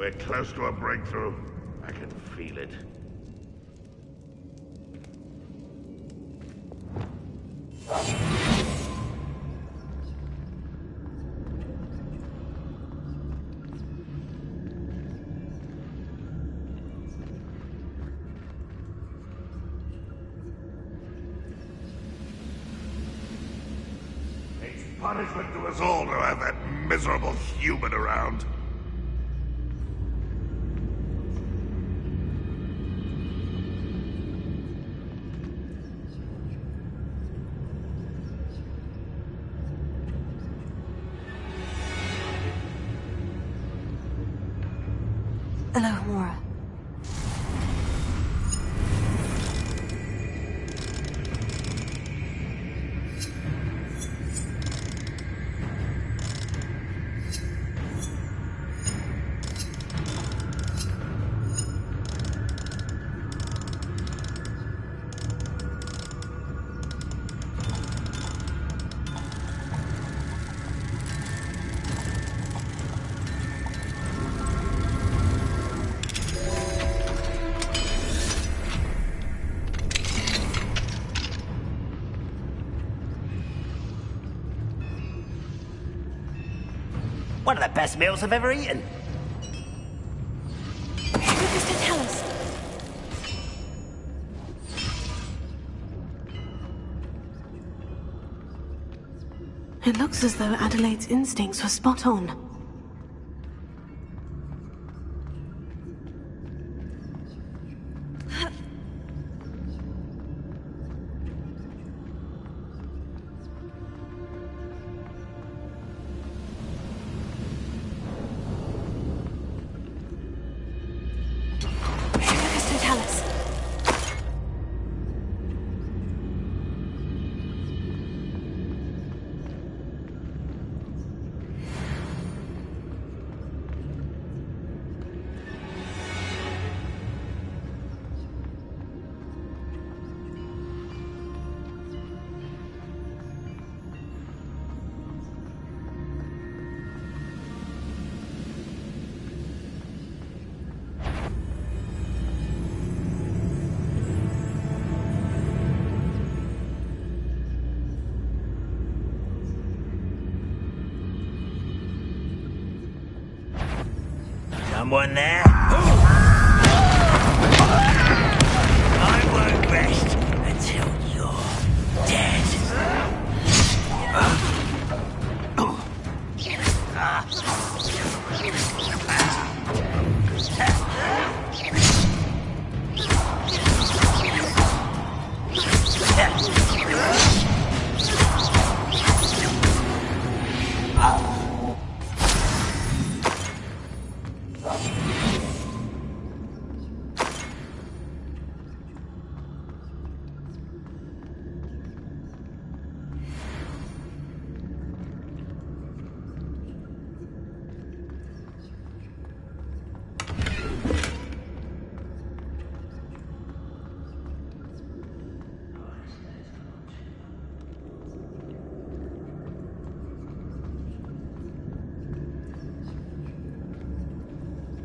We're close to a breakthrough. I can feel it. It's punishment to us all to have that miserable human around. Hello, Mora. One of the best meals I've ever eaten. Lucas did tell us. It looks as though Adelaide's instincts were spot on. Someone there? I won't rest until you're dead.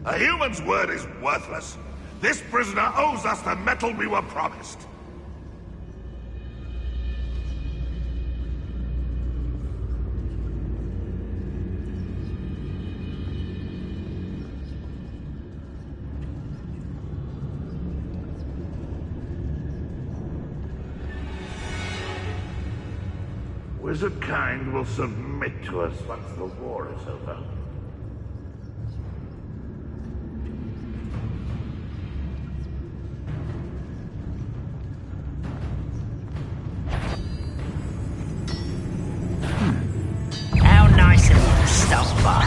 A human's word is worthless. This prisoner owes us the metal we were promised. Wizard kind will submit to us once the war is over. How nice of you to stop by.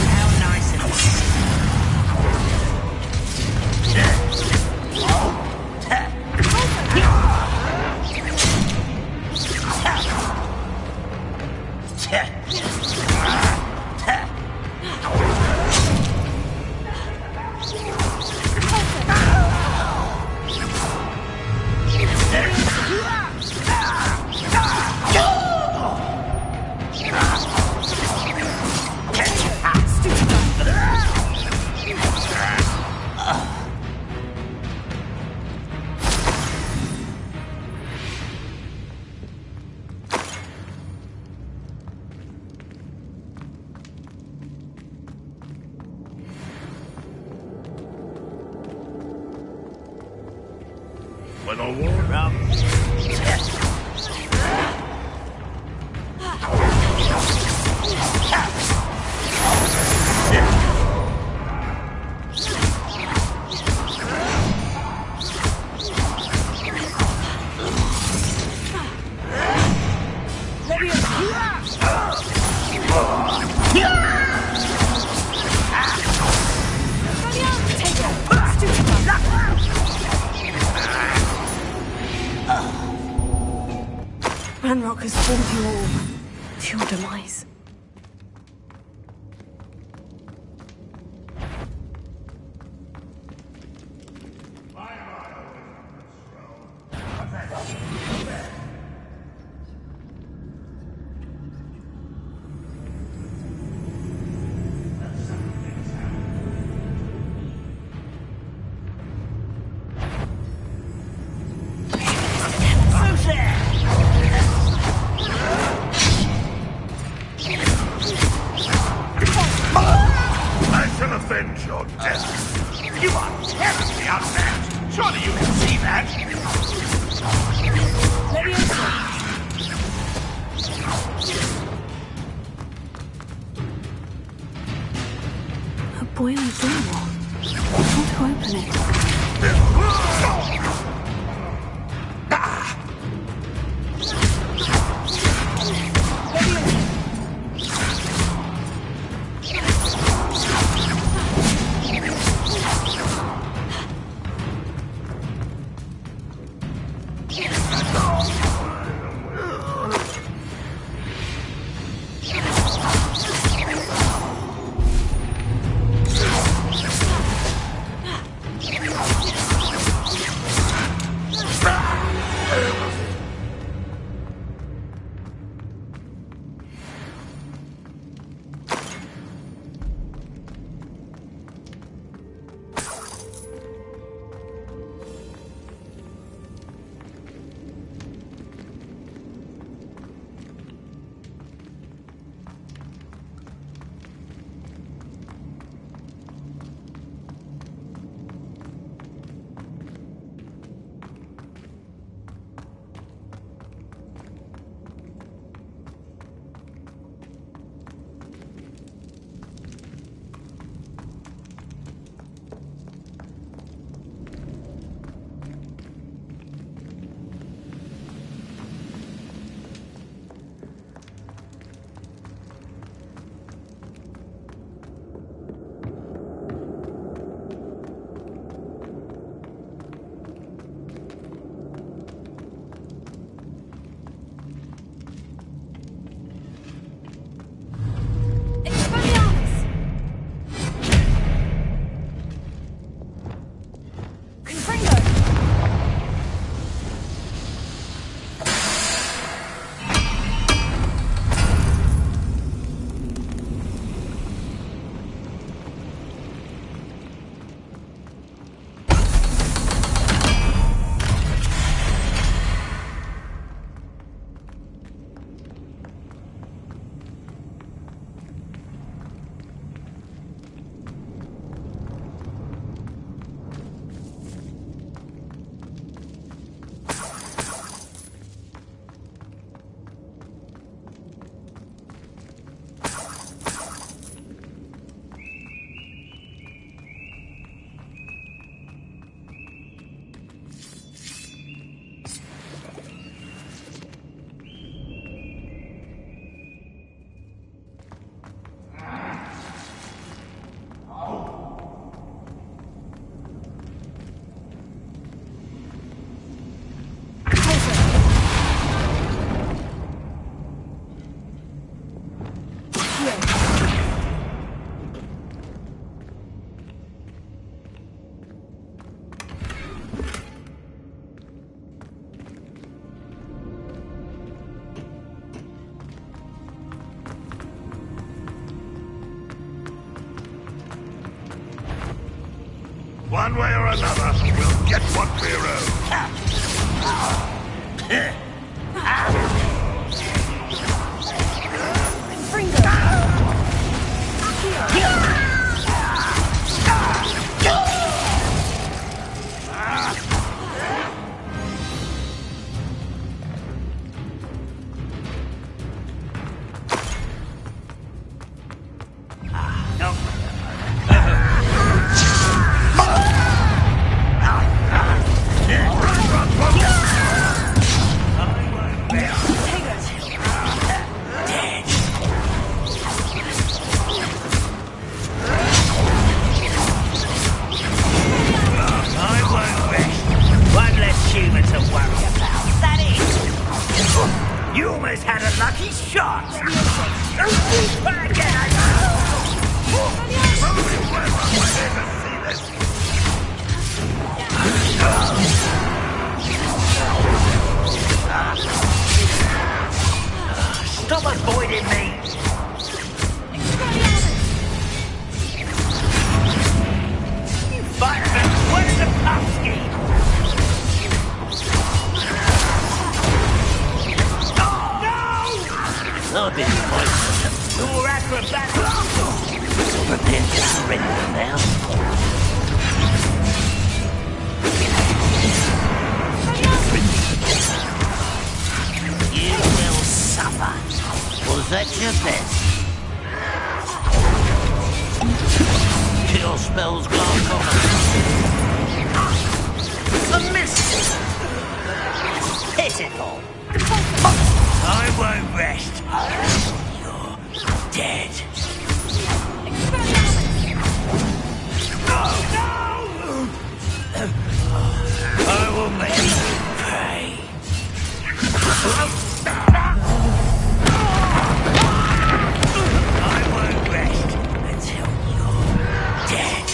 How nice of you. When I war. Ranrock has formed you all to your demise. You are terribly outmatched. Surely you can see that. A boiling door. How to open it? One way or another, we'll get what we owe. for battle. Prepare to surrender now. You will suffer. Was that your best? Kill spells glass cover. A miss! Pitiful. I won't rest. You're dead. I will make you pray. I won't rest until you're dead.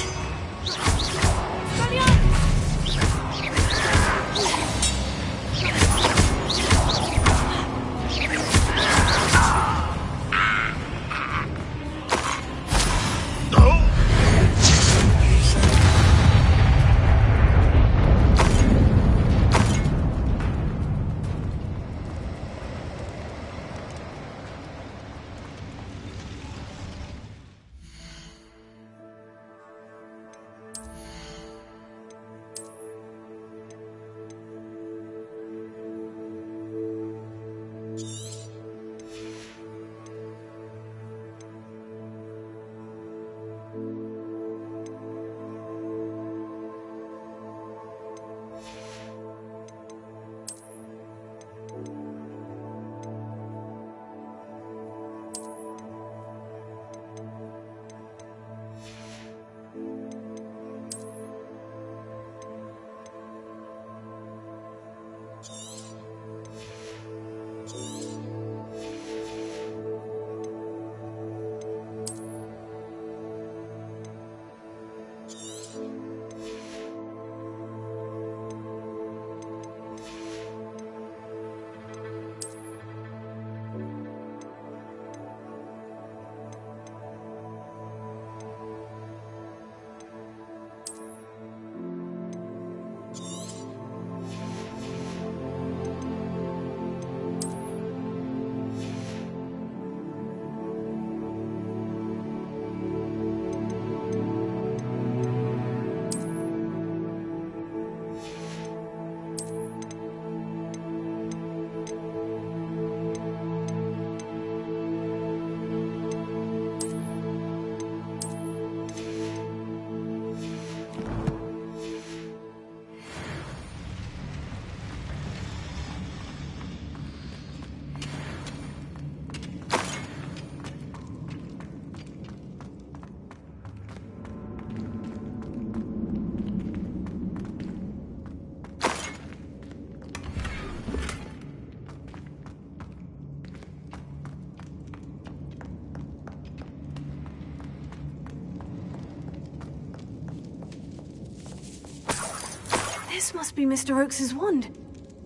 This must be Mr. Oakes's wand.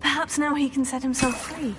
Perhaps now he can set himself free.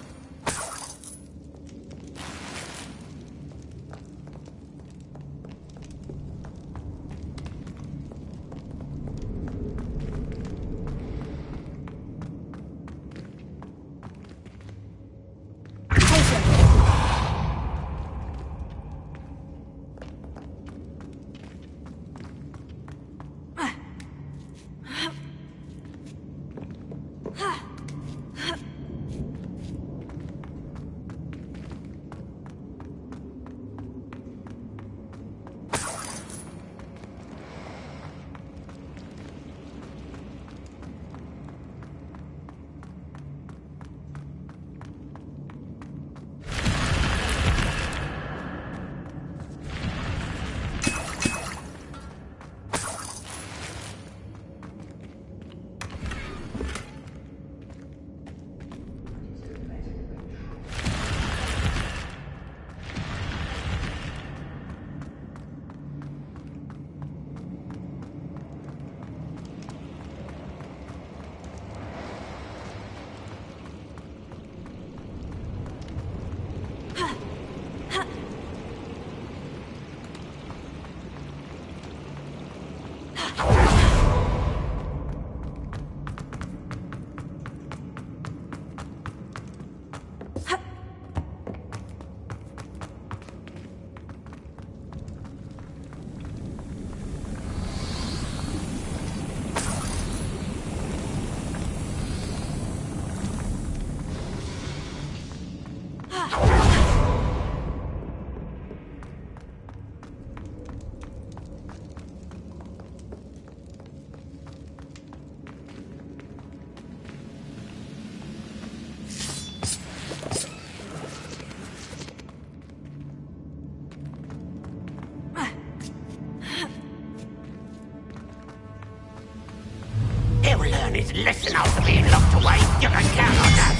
Listen after being locked away. You can count on that.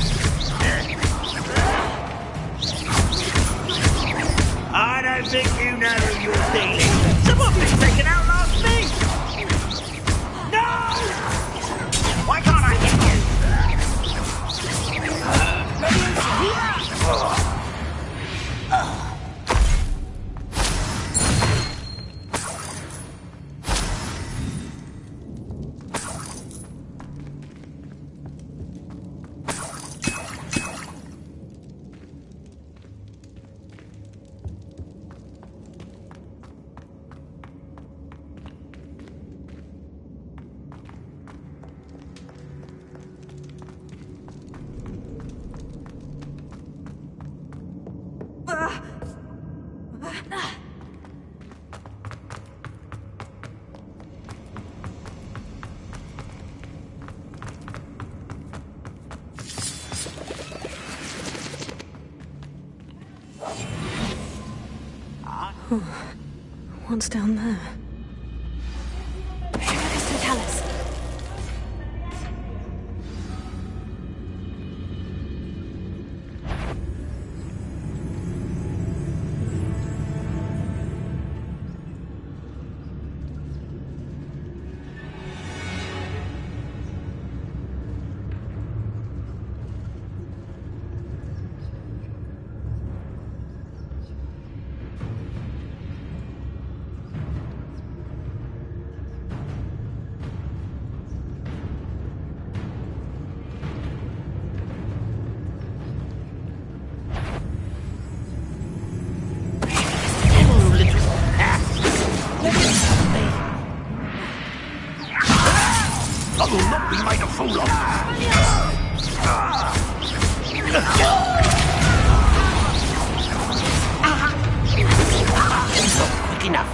I don't think you know who you're dealing with. Someone been taken out last week. No! Why can't I hit you? What's down there? Mr. Tallis. I will not be made a fool of. Quick enough.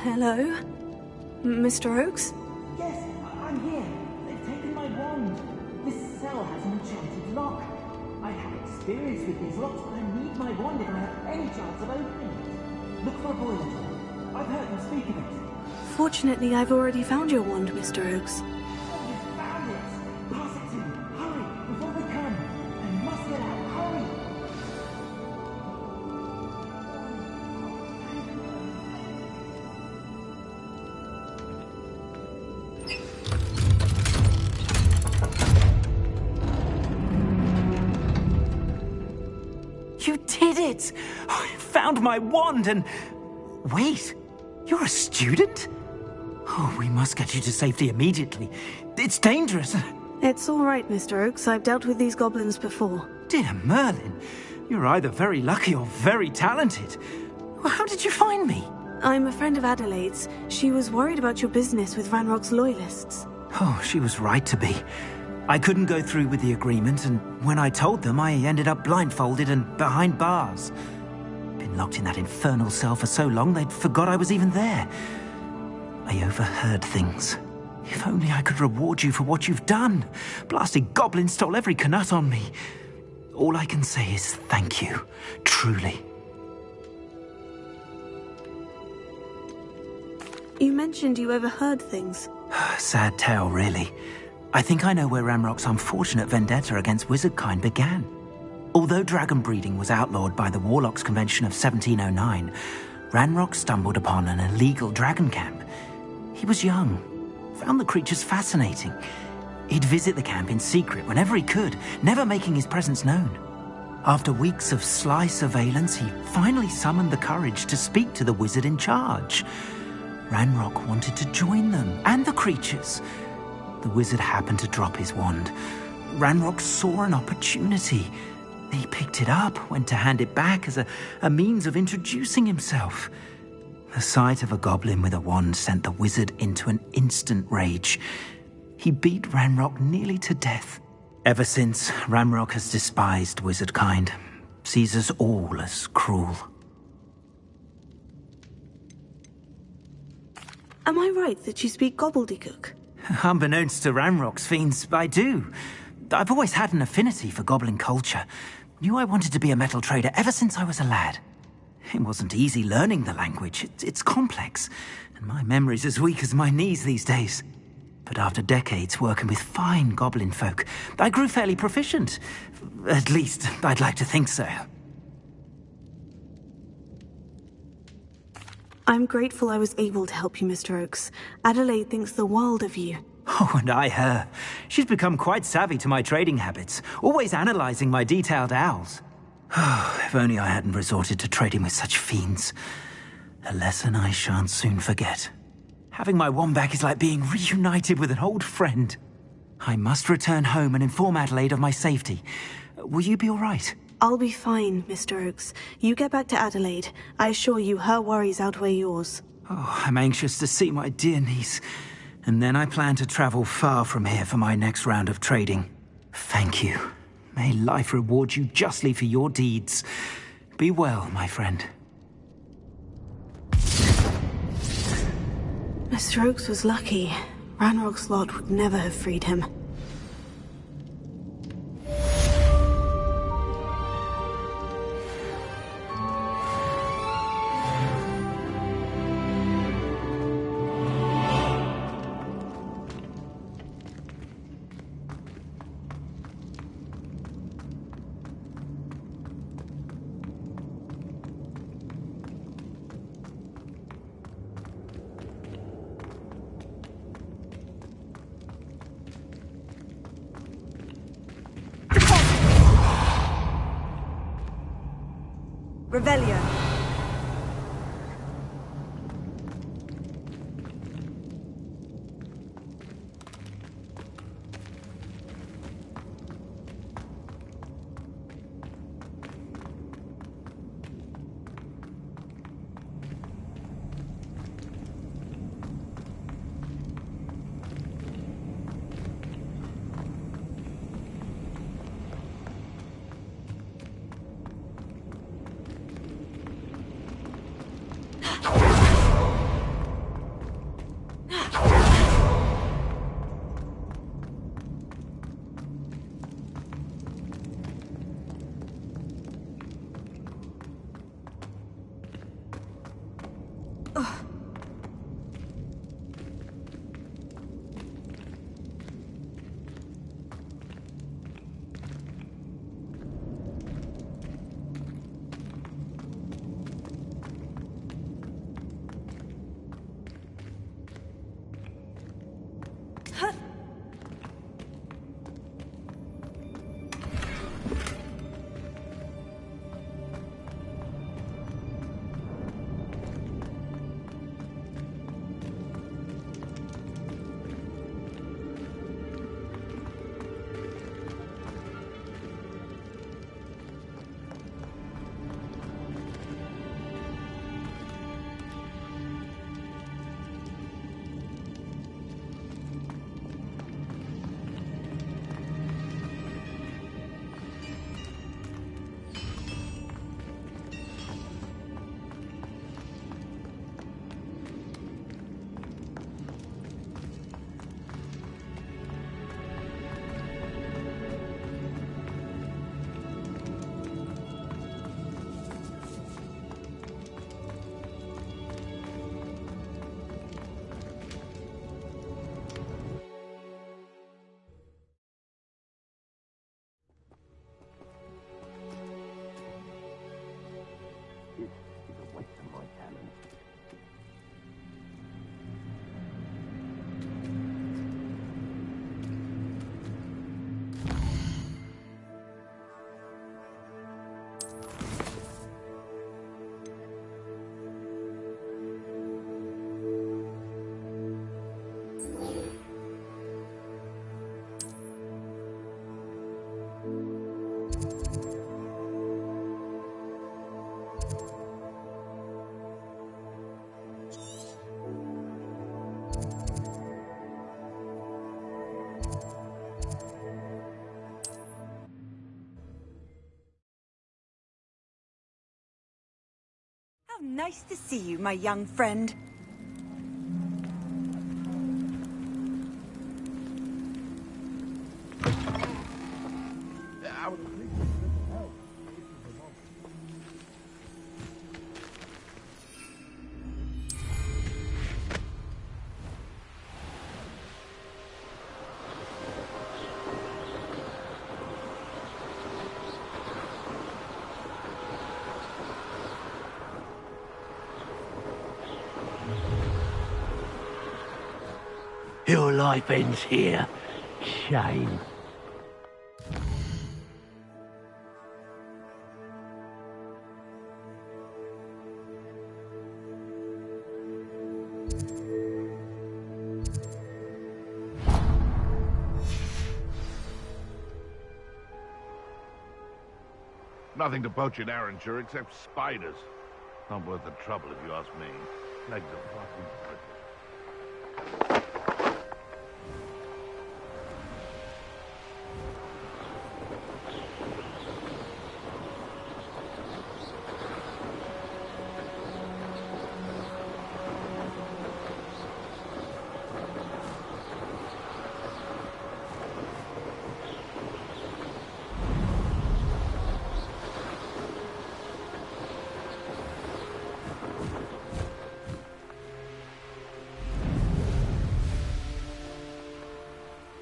Hello? Mr. Oakes? Yes, I'm here. They've taken my wand. This cell has an enchanted lock. I have experience with these locks, but I need my wand if I have any chance of opening it. Look for a boiler door. I've heard them speak of it. Fortunately, I've already found your wand, Mr. Oakes. Oh, you found it! Pass it to me. Hurry, before they come. I must get out. Hurry! You did it! I found my wand and... Wait, you're a student? Oh, we must get you to safety immediately. It's dangerous. It's all right, Mr. Oakes. I've dealt with these goblins before. Dear Merlin, you're either very lucky or very talented. Well, how did you find me? I'm a friend of Adelaide's. She was worried about your business with Ranrock's loyalists. Oh, she was right to be. I couldn't go through with the agreement, and when I told them, I ended up blindfolded and behind bars. Been locked in that infernal cell for so long, they'd forgot I was even there. I overheard things. If only I could reward you for what you've done. Blasted goblin stole every knut on me. All I can say is thank you, truly. You mentioned you overheard things. Sad tale, really. I think I know where Ranrock's unfortunate vendetta against wizardkind began. Although dragon breeding was outlawed by the Warlocks Convention of 1709, Ranrock stumbled upon an illegal dragon camp. He was young, found the creatures fascinating. He'd visit the camp in secret whenever he could, never making his presence known. After weeks of sly surveillance, he finally summoned the courage to speak to the wizard in charge. Ranrock wanted to join them, and the creatures. The wizard happened to drop his wand. Ranrock saw an opportunity. He picked it up, went to hand it back as a means of introducing himself. The sight of a goblin with a wand sent the wizard into an instant rage. He beat Ranrock nearly to death. Ever since, Ranrock has despised wizard kind, sees us all as cruel. Am I right that you speak gobbledygook? Unbeknownst to Ranrock's fiends, I do. I've always had an affinity for goblin culture. Knew I wanted to be a metal trader ever since I was a lad. It wasn't easy learning the language. It's complex, and my memory's as weak as my knees these days. But after decades working with fine goblin folk, I grew fairly proficient. At least, I'd like to think so. I'm grateful I was able to help you, Mr. Oakes. Adelaide thinks the world of you. Oh, and I her. She's become quite savvy to my trading habits, always analyzing my detailed owls. If only I hadn't resorted to trading with such fiends. A lesson I shan't soon forget. Having my wand back is like being reunited with an old friend. I must return home and inform Adelaide of my safety. Will you be all right? I'll be fine, Mr. Oakes. You get back to Adelaide. I assure you her worries outweigh yours. Oh, I'm anxious to see my dear niece. And then I plan to travel far from here for my next round of trading. Thank you. May life reward you justly for your deeds. Be well, my friend. Mr. Oakes was lucky. Ranrock's lot would never have freed him. Revelio. Nice to see you, my young friend. Your life ends here. Shame. Nothing to poach in Arrowshire except spiders. Not worth the trouble if you ask me. Legs are fucking brittle.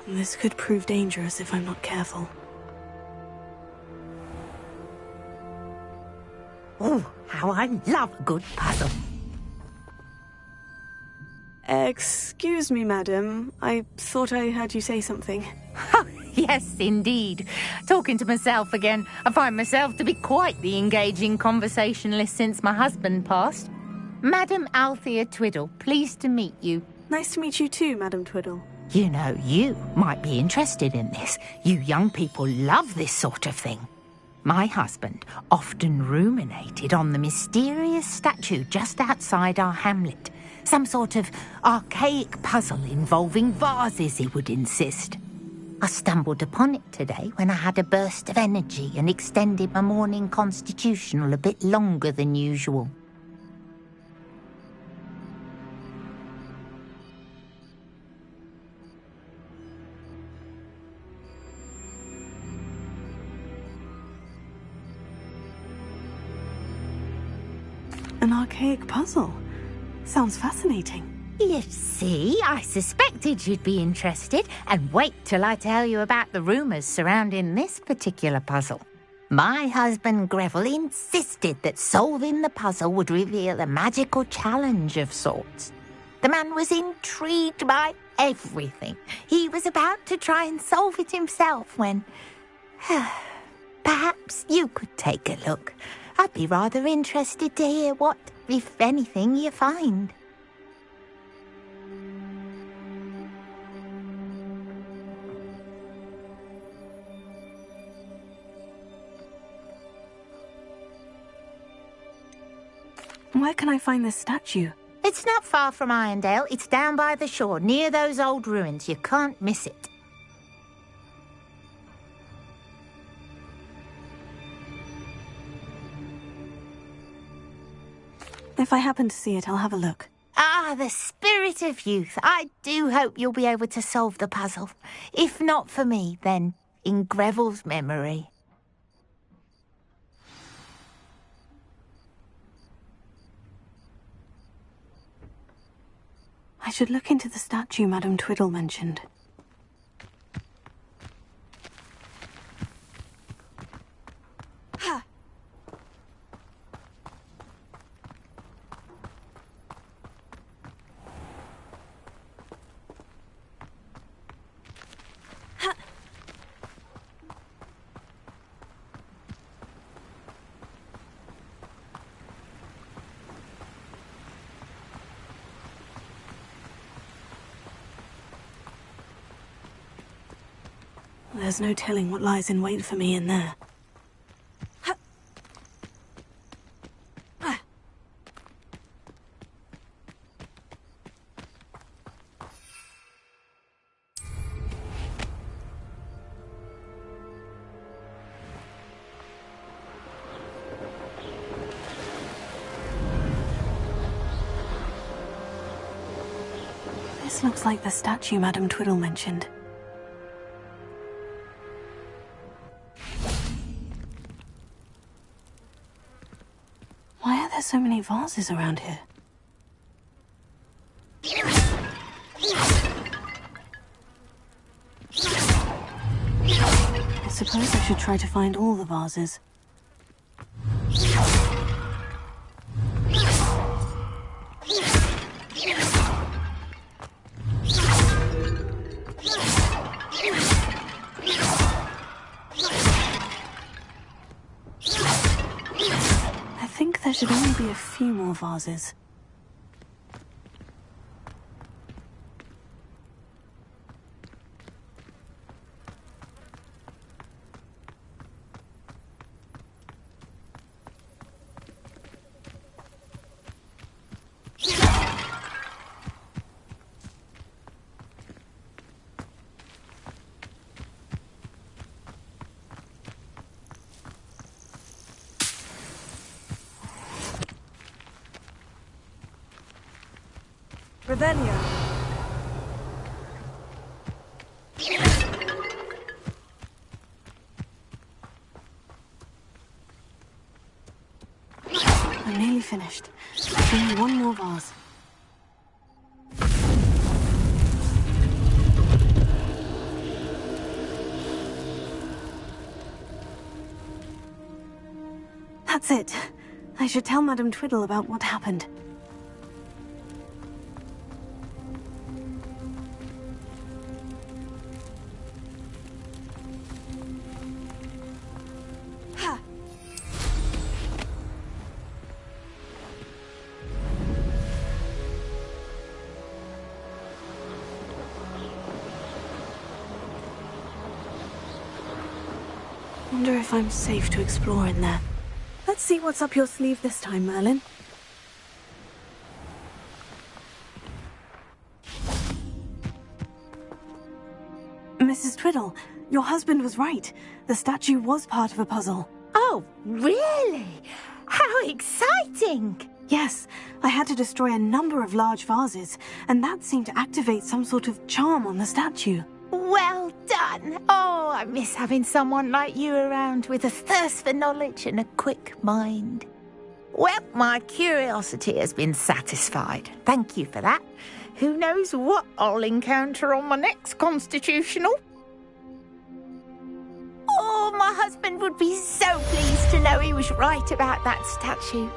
This could prove dangerous if I'm not careful. Oh, how I love a good puzzle. Excuse me, madam. I thought I heard you say something. Oh, yes, indeed. Talking to myself again. I find myself to be quite the engaging conversationalist since my husband passed. Madam Althea Twiddle, pleased to meet you. Nice to meet you too, Madam Twiddle. You know, you might be interested in this. You young people love this sort of thing. My husband often ruminated on the mysterious statue just outside our hamlet. Some sort of archaic puzzle involving vases, he would insist. I stumbled upon it today when I had a burst of energy and extended my morning constitutional a bit longer than usual. An archaic puzzle. Sounds fascinating. You see, I suspected you'd be interested, and wait till I tell you about the rumours surrounding this particular puzzle. My husband Greville insisted that solving the puzzle would reveal a magical challenge of sorts. The man was intrigued by everything. He was about to try and solve it himself when... Perhaps you could take a look. I'd be rather interested to hear what, if anything, you find. Where can I find this statue? It's not far from Irondale. It's down by the shore, near those old ruins. You can't miss it. If I happen to see it, I'll have a look. Ah, the spirit of youth. I do hope you'll be able to solve the puzzle. If not for me, then in Greville's memory. I should look into the statue Madam Twiddle mentioned. There's no telling what lies in wait for me in there. This looks like the statue Madame Twiddle mentioned. Why are there so many vases around here? I suppose I should try to find all the vases. I think there should only be a few more vases. Revelio. I'm nearly finished. Only one more vase. That's it. I should tell Madame Twiddle about what happened. Wonder if I'm safe to explore in there. Let's see what's up your sleeve this time, Merlin. Mrs. Twiddle, your husband was right. The statue was part of a puzzle. Oh, really? How exciting! Yes, I had to destroy a number of large vases, and that seemed to activate some sort of charm on the statue. Well done! Oh, I miss having someone like you around with a thirst for knowledge and a quick mind. Well, my curiosity has been satisfied. Thank you for that. Who knows what I'll encounter on my next constitutional? Oh, my husband would be so pleased to know he was right about that statue.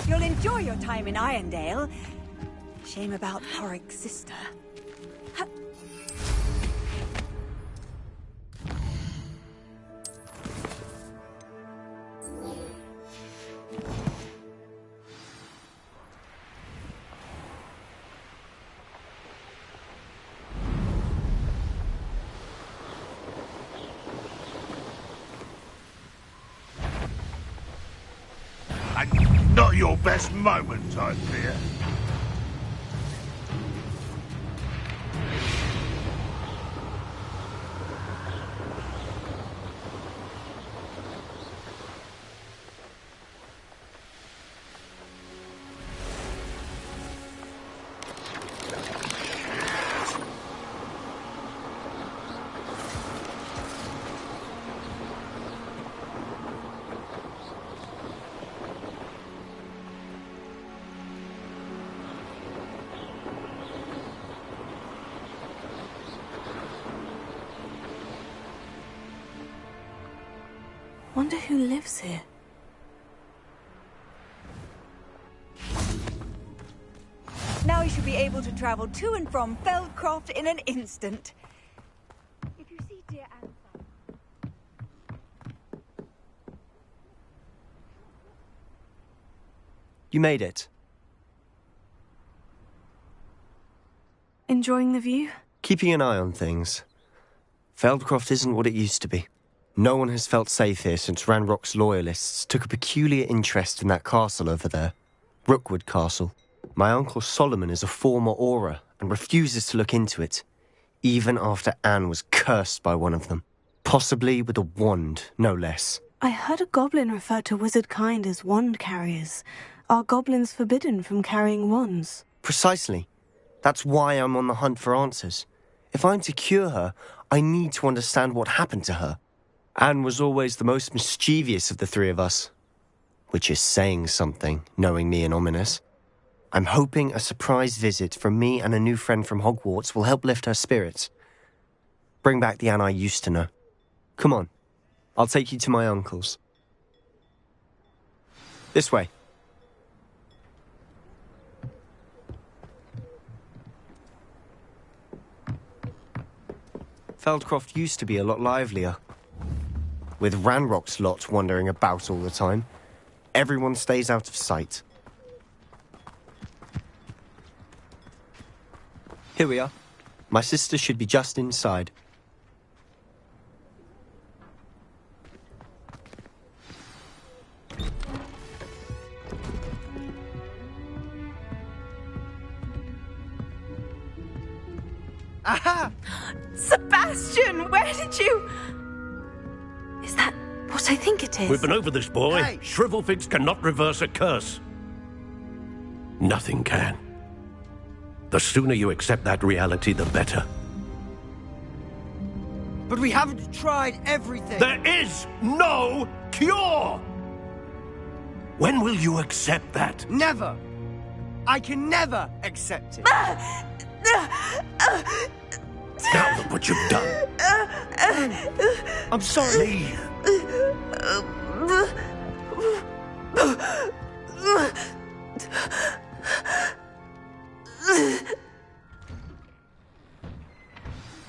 You'll enjoy your time in Irondale. Shame about Horrick's sister. Not your best moment, I fear. Wonder who lives here. Now you should be able to travel to and from Feldcroft in an instant. If you see dear Anne... You made it. Enjoying the view? Keeping an eye on things. Feldcroft isn't what it used to be. No one has felt safe here since Ranrock's loyalists took a peculiar interest in that castle over there. Rookwood Castle. My uncle Solomon is a former Auror and refuses to look into it, even after Anne was cursed by one of them. Possibly with a wand, no less. I heard a goblin refer to wizard kind as wand carriers. Are goblins forbidden from carrying wands? Precisely. That's why I'm on the hunt for answers. If I'm to cure her, I need to understand what happened to her. Anne was always the most mischievous of the three of us. Which is saying something, knowing me and Ominous. I'm hoping a surprise visit from me and a new friend from Hogwarts will help lift her spirits. Bring back the Anne I used to know. Come on, I'll take you to my uncle's. This way. Feldcroft used to be a lot livelier. With Ranrock's lot wandering about all the time, everyone stays out of sight. Here we are. My sister should be just inside. Aha! Sebastian, where did you... Is that what I think it is? We've been over this, boy. Hey. Shrivelfigs cannot reverse a curse. Nothing can. The sooner you accept that reality, the better. But we haven't tried everything. There is no cure! When will you accept that? Never. I can never accept it. Now look what you've done. I'm sorry.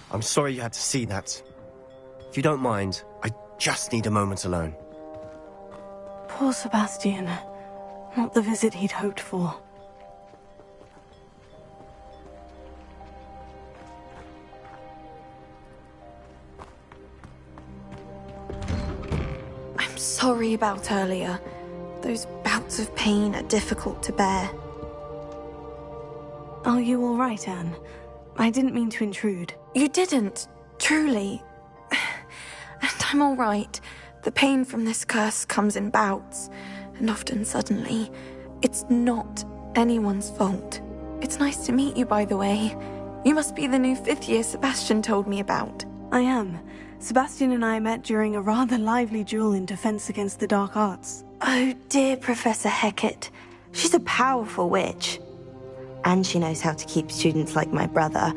I'm sorry you had to see that. If you don't mind, I just need a moment alone. Poor Sebastian. Not the visit he'd hoped for. I'm sorry about earlier. Those bouts of pain are difficult to bear. Are you all right, Anne? I didn't mean to intrude. You didn't, truly. And I'm all right. The pain from this curse comes in bouts, and often suddenly. It's not anyone's fault. It's nice to meet you, by the way. You must be the new 5th year Sebastian told me about. I am. Sebastian and I met during a rather lively duel in Defense Against the Dark Arts. Oh, dear Professor Hecat. She's a powerful witch. And she knows how to keep students like my brother,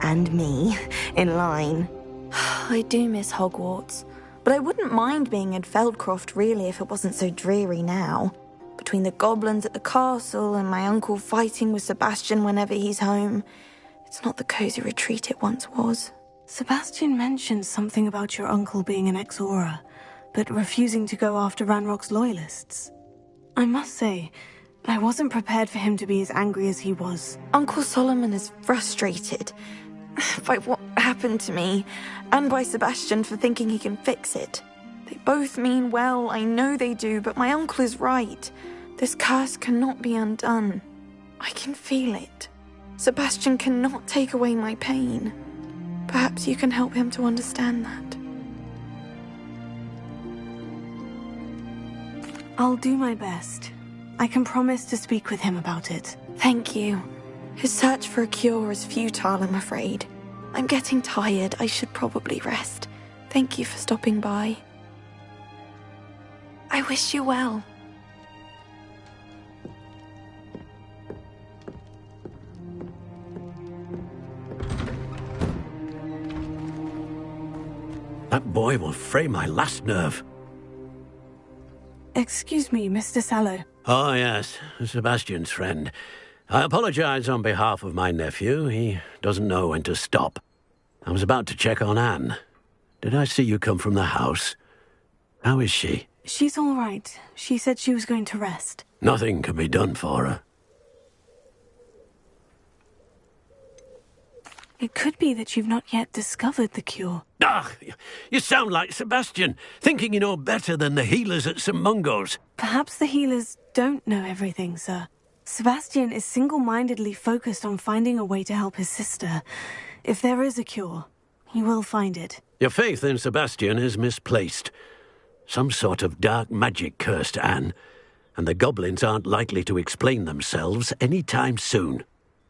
and me, in line. I do miss Hogwarts, but I wouldn't mind being in Feldcroft, really, if it wasn't so dreary now. Between the goblins at the castle and my uncle fighting with Sebastian whenever he's home, it's not the cozy retreat it once was. Sebastian mentioned something about your uncle being an ex-Auror, but refusing to go after Ranrock's loyalists. I must say, I wasn't prepared for him to be as angry as he was. Uncle Solomon is frustrated by what happened to me, and by Sebastian for thinking he can fix it. They both mean well, I know they do, but my uncle is right. This curse cannot be undone. I can feel it. Sebastian cannot take away my pain. Perhaps you can help him to understand that. I'll do my best. I can promise to speak with him about it. Thank you. His search for a cure is futile, I'm afraid. I'm getting tired. I should probably rest. Thank you for stopping by. I wish you well. That boy will fray my last nerve. Excuse me, Mr. Sallow. Oh, yes, Sebastian's friend. I apologize on behalf of my nephew. He doesn't know when to stop. I was about to check on Anne. Did I see you come from the house? How is she? She's all right. She said she was going to rest. Nothing can be done for her. It could be that you've not yet discovered the cure. Ah, you sound like Sebastian, thinking you know better than the healers at St. Mungo's. Perhaps the healers don't know everything, sir. Sebastian is single-mindedly focused on finding a way to help his sister. If there is a cure, he will find it. Your faith in Sebastian is misplaced. Some sort of dark magic cursed Anne, and the goblins aren't likely to explain themselves any time soon.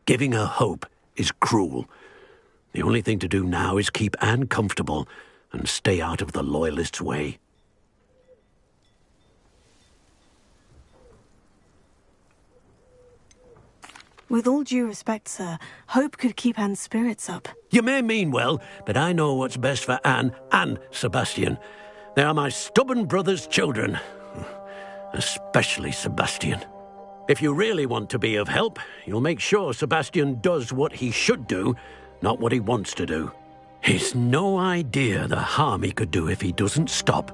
Giving her hope is cruel. The only thing to do now is keep Anne comfortable and stay out of the Loyalists' way. With all due respect, sir, hope could keep Anne's spirits up. You may mean well, but I know what's best for Anne and Sebastian. They are my stubborn brother's children. Especially Sebastian. If you really want to be of help, you'll make sure Sebastian does what he should do, not what he wants to do. He's no idea the harm he could do if he doesn't stop.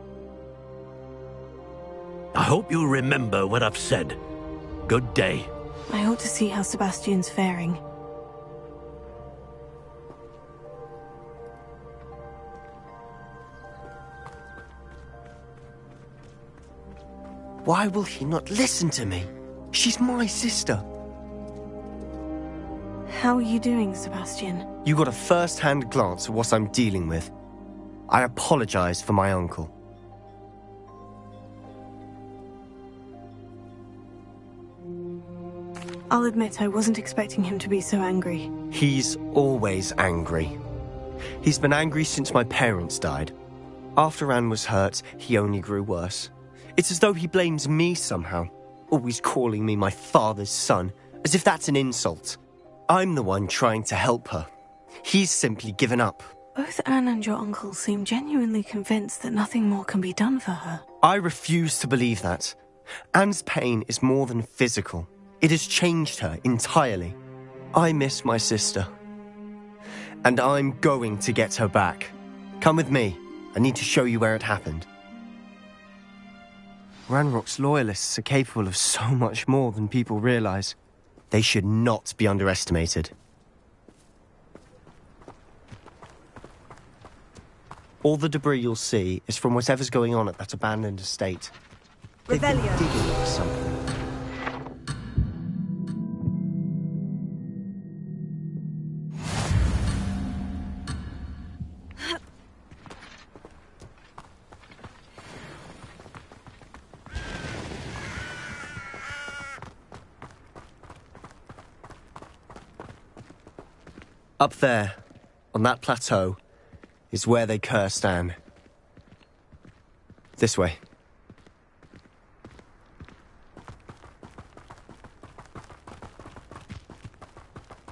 I hope you'll remember what I've said. Good day. I ought to see how Sebastian's faring. Why will he not listen to me? She's my sister. How are you doing, Sebastian? You got a first-hand glance at what I'm dealing with. I apologize for my uncle. I'll admit I wasn't expecting him to be so angry. He's always angry. He's been angry since my parents died. After Anne was hurt, he only grew worse. It's as though he blames me somehow, always calling me my father's son, as if that's an insult. I'm the one trying to help her. He's simply given up. Both Anne and your uncle seem genuinely convinced that nothing more can be done for her. I refuse to believe that. Anne's pain is more than physical. It has changed her entirely. I miss my sister. And I'm going to get her back. Come with me. I need to show you where it happened. Ranrock's Loyalists are capable of so much more than people realize. They should not be underestimated. All the debris you'll see is from whatever's going on at that abandoned estate. They've been digging for something. Up there, on that plateau, is where they cursed Anne. This way.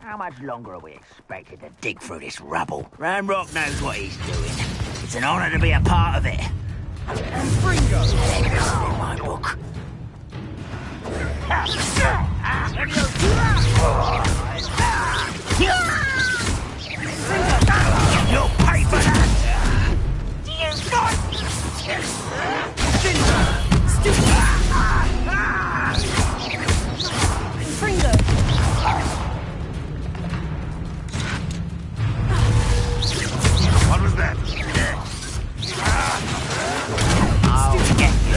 How much longer are we expected to dig through this rubble? Ranrock knows what he's doing. It's an honor to be a part of it. And Fringo! In my book. You'll pay for that! Fringo! What was that? I'll get you.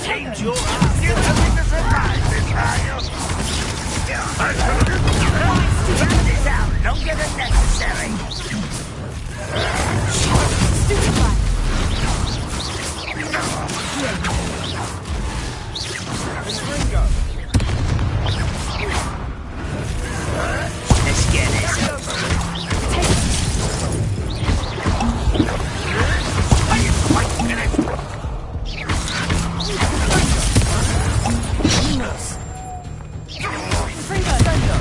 Seems you're still having to survive this, are you? Run this out longer than necessary. Stupid one! Let's get this over.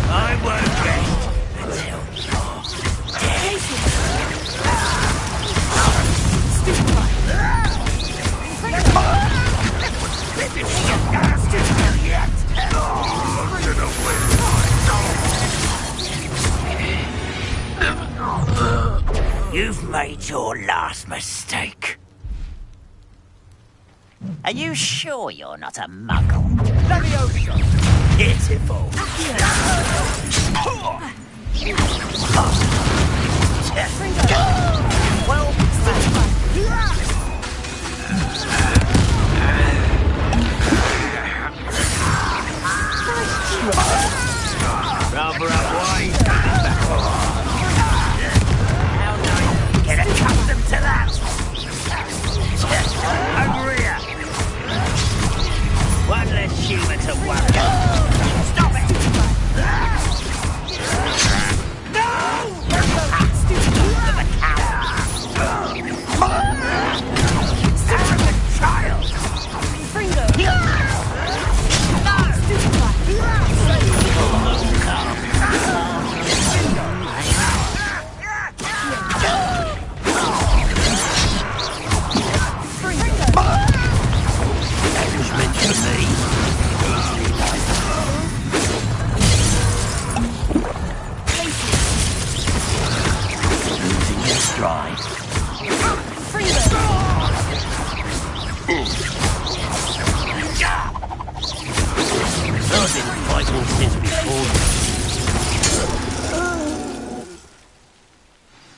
I won't rest until you're dead. Stupid one! You've made your last mistake. Are you sure you're not a muggle? Pitiful. Well, Rubber up, why?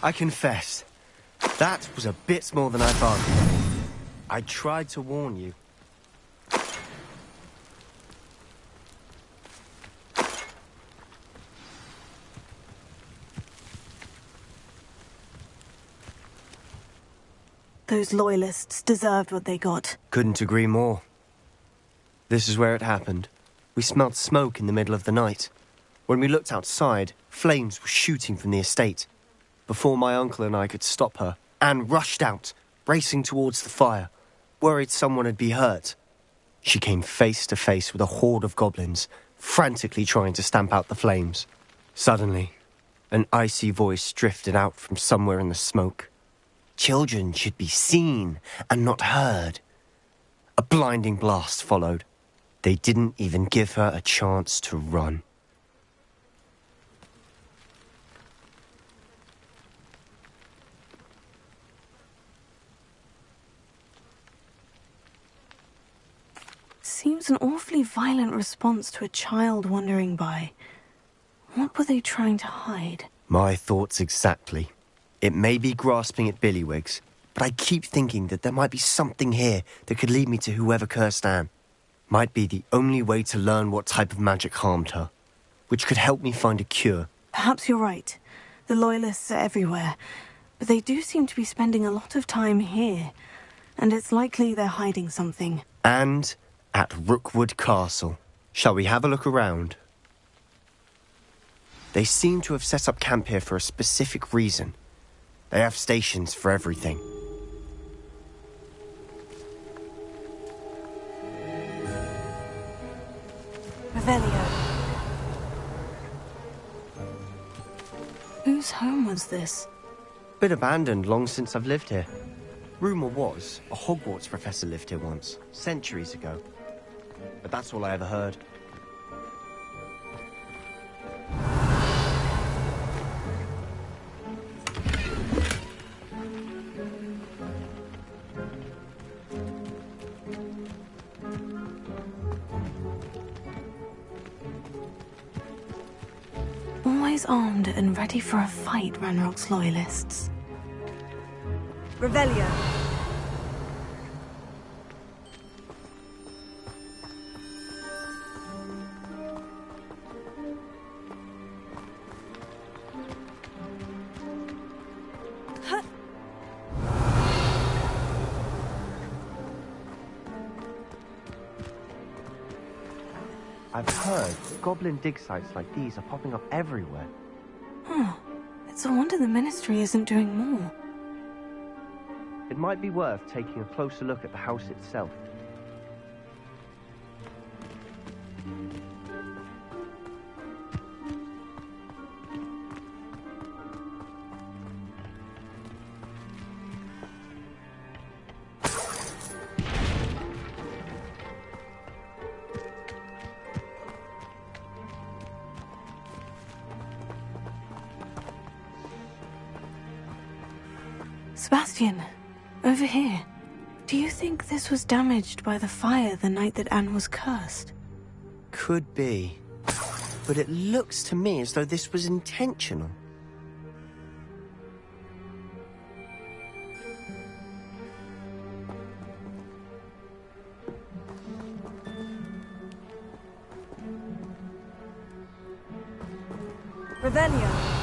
I confess, that was a bit more than I bargained for. I tried to warn you. Those loyalists deserved what they got. Couldn't agree more. This is where it happened. We smelled smoke in the middle of the night. When we looked outside, flames were shooting from the estate. Before my uncle and I could stop her, Anne rushed out, racing towards the fire, worried someone had been hurt. She came face to face with a horde of goblins, frantically trying to stamp out the flames. Suddenly, an icy voice drifted out from somewhere in the smoke. Children should be seen and not heard. A blinding blast followed. They didn't even give her a chance to run. Seems an awfully violent response to a child wandering by. What were they trying to hide? My thoughts exactly. It may be grasping at billywhigs, but I keep thinking that there might be something here that could lead me to whoever cursed Anne. Might be the only way to learn what type of magic harmed her, which could help me find a cure. Perhaps you're right. The Loyalists are everywhere, but they do seem to be spending a lot of time here, and it's likely they're hiding something. And at Rookwood Castle. Shall we have a look around? They seem to have set up camp here for a specific reason. They have stations for everything. Revelio. Whose home was this? Been abandoned long since I've lived here. Rumour was, a Hogwarts professor lived here once, centuries ago. But that's all I ever heard. Always armed and ready for a fight, Ranrock's Loyalists. Revelio. I've heard goblin dig sites like these are popping up everywhere. Huh. It's a wonder the Ministry isn't doing more. It might be worth taking a closer look at the house itself. Sebastian, over here. Do you think this was damaged by the fire the night that Anne was cursed? Could be. But it looks to me as though this was intentional. Revelio.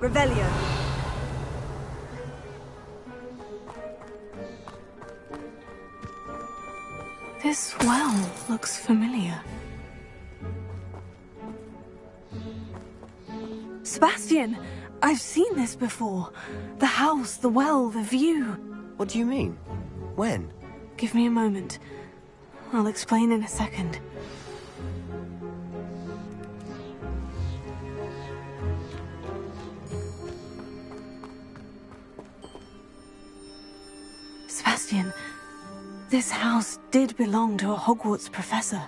Revelio. This well looks familiar. Sebastian, I've seen this before. The house, the well, the view. What do you mean? When? Give me a moment. I'll explain in a second. Sebastian, this house did belong to a Hogwarts professor,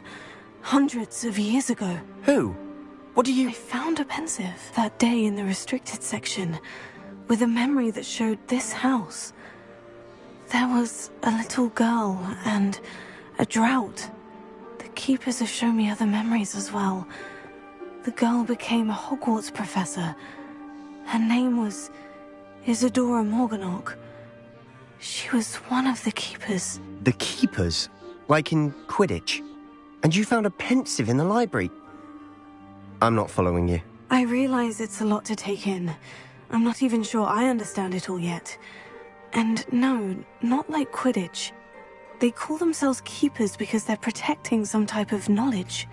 hundreds of years ago. Who? What do you... I found a pensive that day in the restricted section, with a memory that showed this house. There was a little girl and a drought. The keepers have shown me other memories as well. The girl became a Hogwarts professor. Her name was Isadora Morganach. She was one of the keepers. The keepers? Like in Quidditch? And you found a pensive in the library? I'm not following you. I realize it's a lot to take in. I'm not even sure I understand it all yet. And no, not like Quidditch. They call themselves keepers because they're protecting some type of knowledge.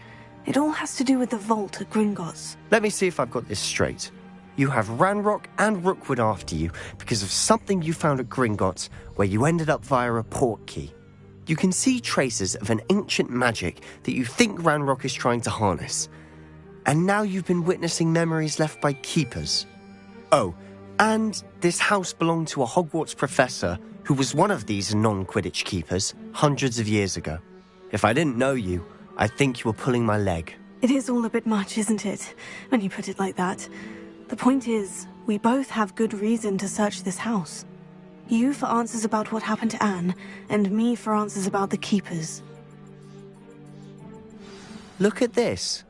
It all has to do with the vault at Gringotts. Let me see if I've got this straight. You have Ranrock and Rookwood after you because of something you found at Gringotts where you ended up via a portkey. You can see traces of an ancient magic that you think Ranrock is trying to harness. And now you've been witnessing memories left by keepers. Oh, and this house belonged to a Hogwarts professor who was one of these non-Quidditch keepers hundreds of years ago. If I didn't know you, I'd think you were pulling my leg. It is all a bit much, isn't it, when you put it like that? The point is, we both have good reason to search this house. You for answers about what happened to Anne, and me for answers about the keepers. Look at this.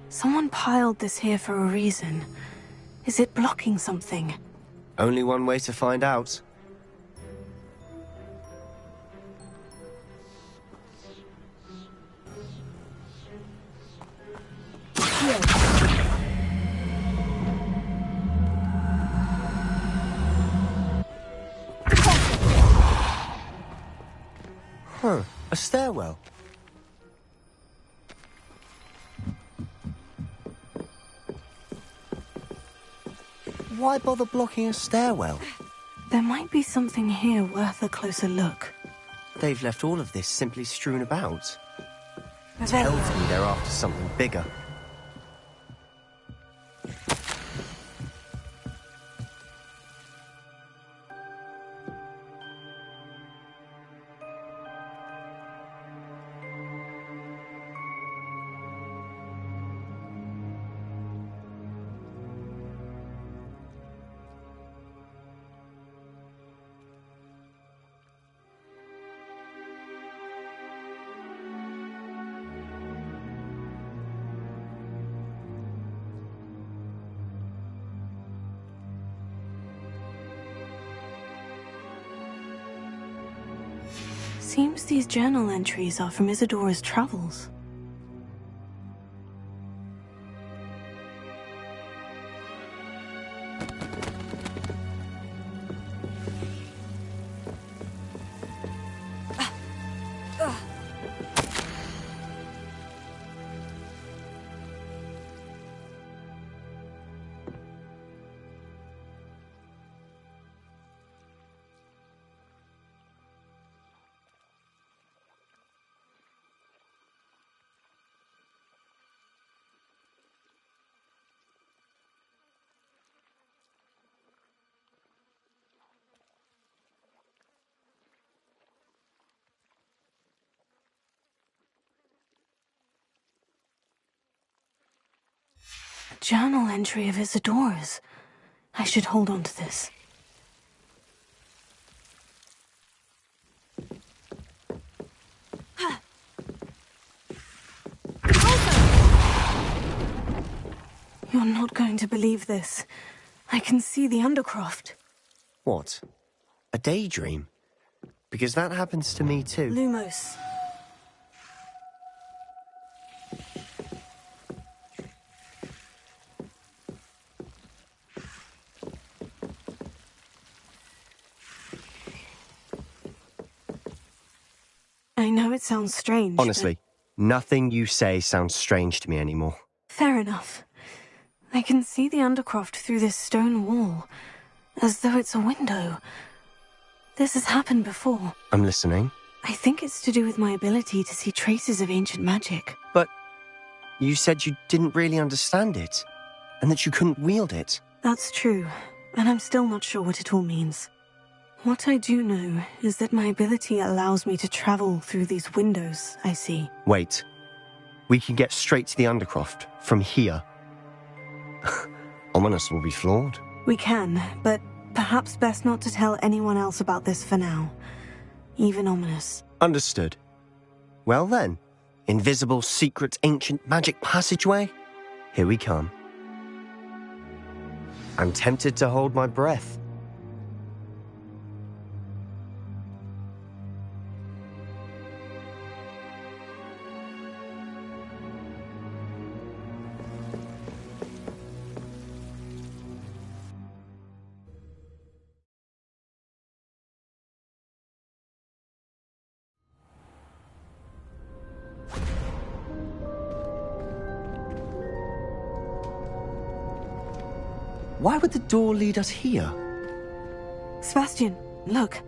Someone piled this here for a reason. Is it blocking something? Only one way to find out. Huh, a stairwell. Why bother blocking a stairwell? There might be something here worth a closer look. They've left all of this simply strewn about. Tells me they're after something bigger. Seems these journal entries are from Isadora's travels. Journal entry of Isadora's. I should hold on to this. You're not going to believe this. I can see the Undercroft. What? A daydream? Because that happens to me too. Lumos. I know it sounds strange. Honestly, nothing you say sounds strange to me anymore. Fair enough. I can see the Undercroft through this stone wall, as though it's a window. This has happened before. I'm listening. I think it's to do with my ability to see traces of ancient magic. But you said you didn't really understand it, and that you couldn't wield it. That's true, and I'm still not sure what it all means. What I do know is that my ability allows me to travel through these windows I see. Wait. We can get straight to the Undercroft from here. Ominous will be floored. We can, but perhaps best not to tell anyone else about this for now. Even Ominous. Understood. Well then, invisible, secret, ancient magic passageway? Here we come. I'm tempted to hold my breath. Why would the door lead us here? Sebastian, look.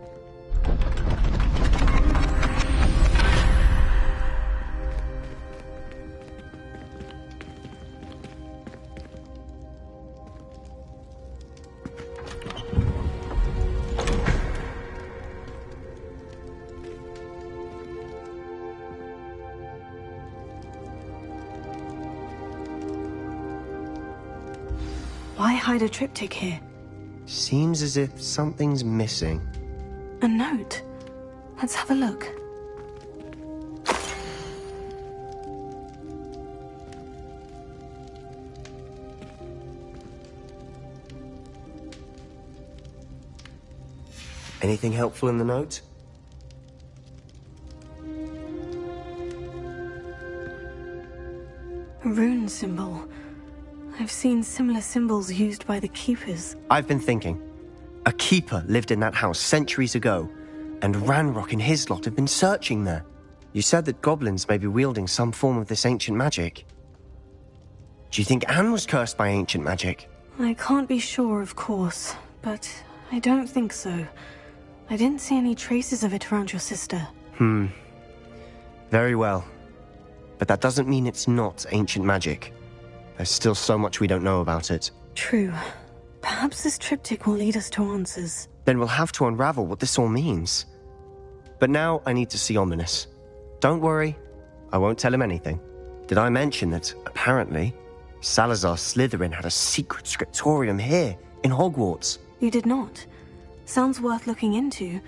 Why hide a triptych here? Seems as if something's missing. A note. Let's have a look. Anything helpful in the note? A rune symbol. I've seen similar symbols used by the Keepers. I've been thinking. A Keeper lived in that house centuries ago, and Ranrock and his lot have been searching there. You said that goblins may be wielding some form of this ancient magic. Do you think Anne was cursed by ancient magic? I can't be sure, of course, but I don't think so. I didn't see any traces of it around your sister. Very well. But that doesn't mean it's not ancient magic. There's still so much we don't know about it. True. Perhaps this triptych will lead us to answers. Then we'll have to unravel what this all means. But now I need to see Ominous. Don't worry, I won't tell him anything. Did I mention that, apparently, Salazar Slytherin had a secret scriptorium here, in Hogwarts? You did not. Sounds worth looking into.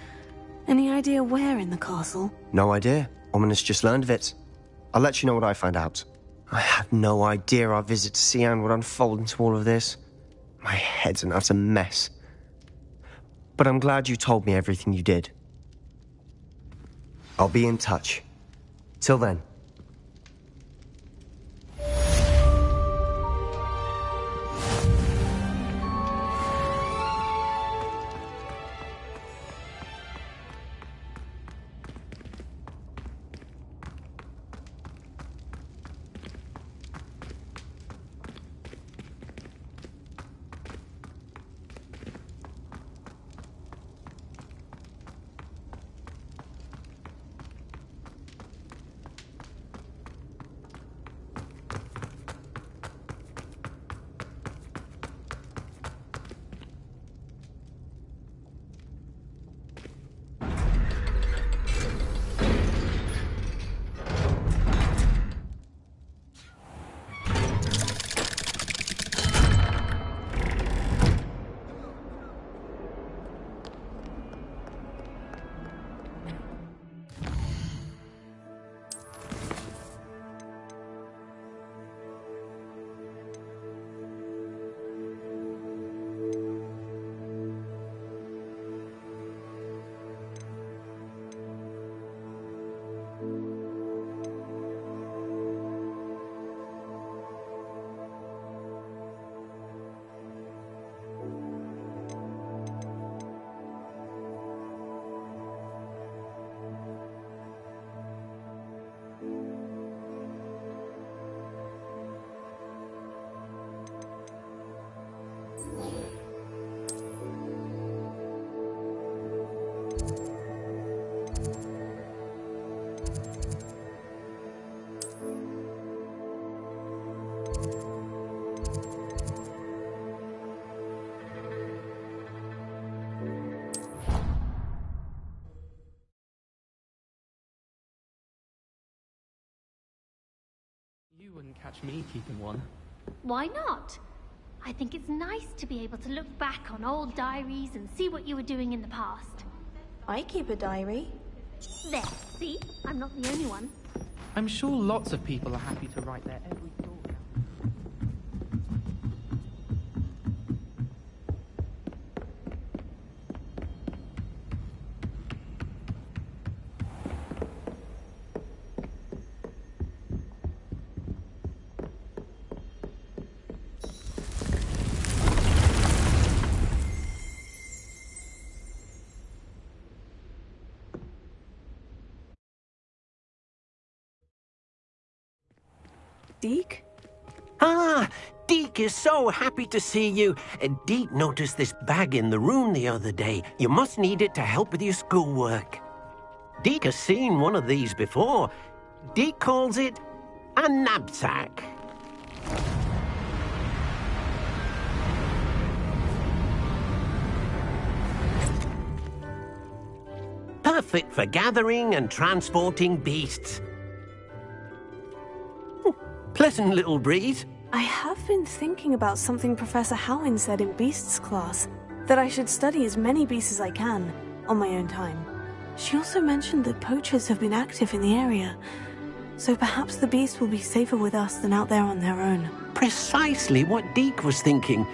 Any idea where in the castle? No idea. Ominous just learned of it. I'll let you know what I find out. I had no idea our visit to Cian would unfold into all of this. My head's an utter mess. But I'm glad you told me everything you did. I'll be in touch. Till then. catch me keeping one. Why not? I think it's nice to be able to look back on old diaries and see what you were doing in the past. I keep a diary. There, see? I'm not the only one. I'm sure lots of people are happy to write their every thought down. Deke? Ah, Deke is so happy to see you. Deke noticed this bag in the room the other day. You must need it to help with your schoolwork. Deke has seen one of these before. Deke calls it a knapsack. Perfect for gathering and transporting beasts. Pleasant little breeze. I have been thinking about something Professor Howin said in Beasts class, that I should study as many beasts as I can, on my own time. She also mentioned that poachers have been active in the area, so perhaps the beasts will be safer with us than out there on their own. Precisely what Deke was thinking.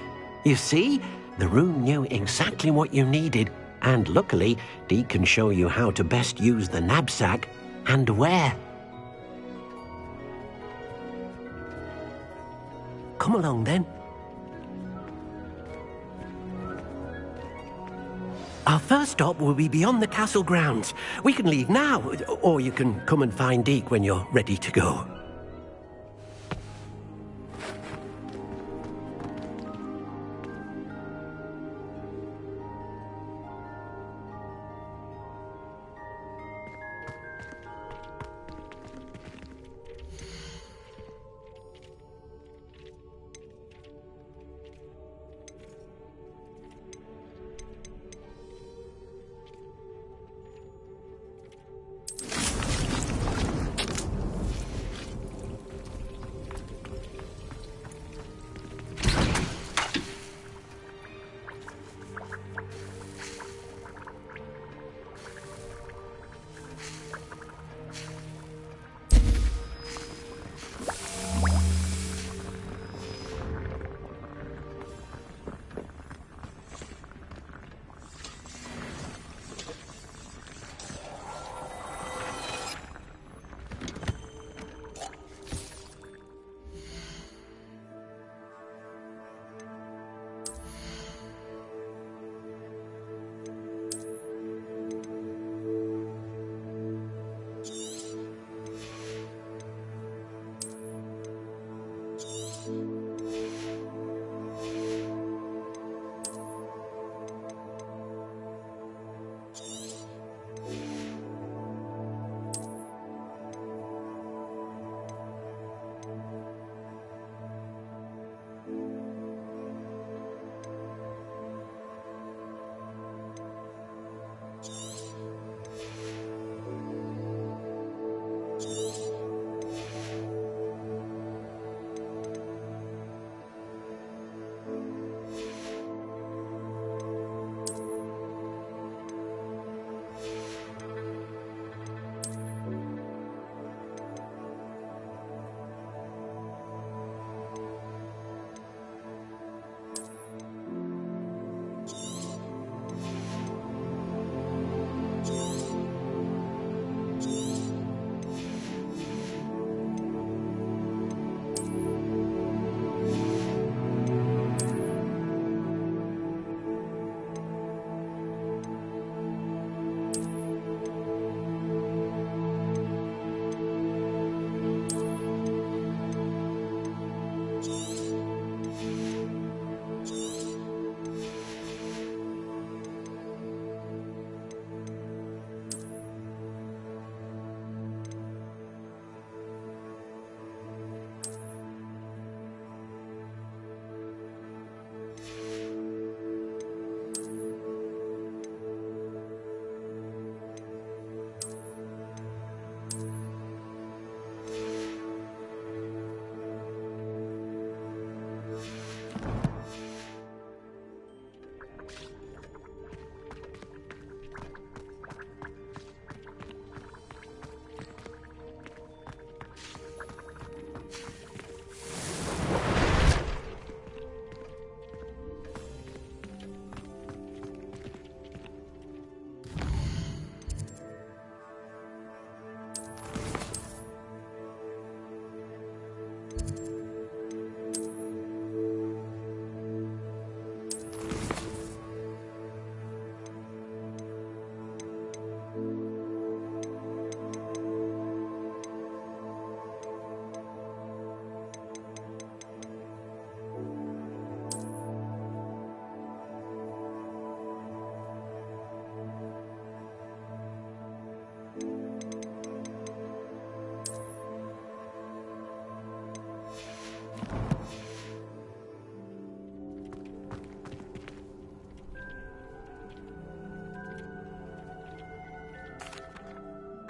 You see, the room knew exactly what you needed, and luckily, Deke can show you how to best use the knapsack and where. Come along, then. Our first stop will be beyond the castle grounds. We can leave now, or you can come and find Deke when you're ready to go.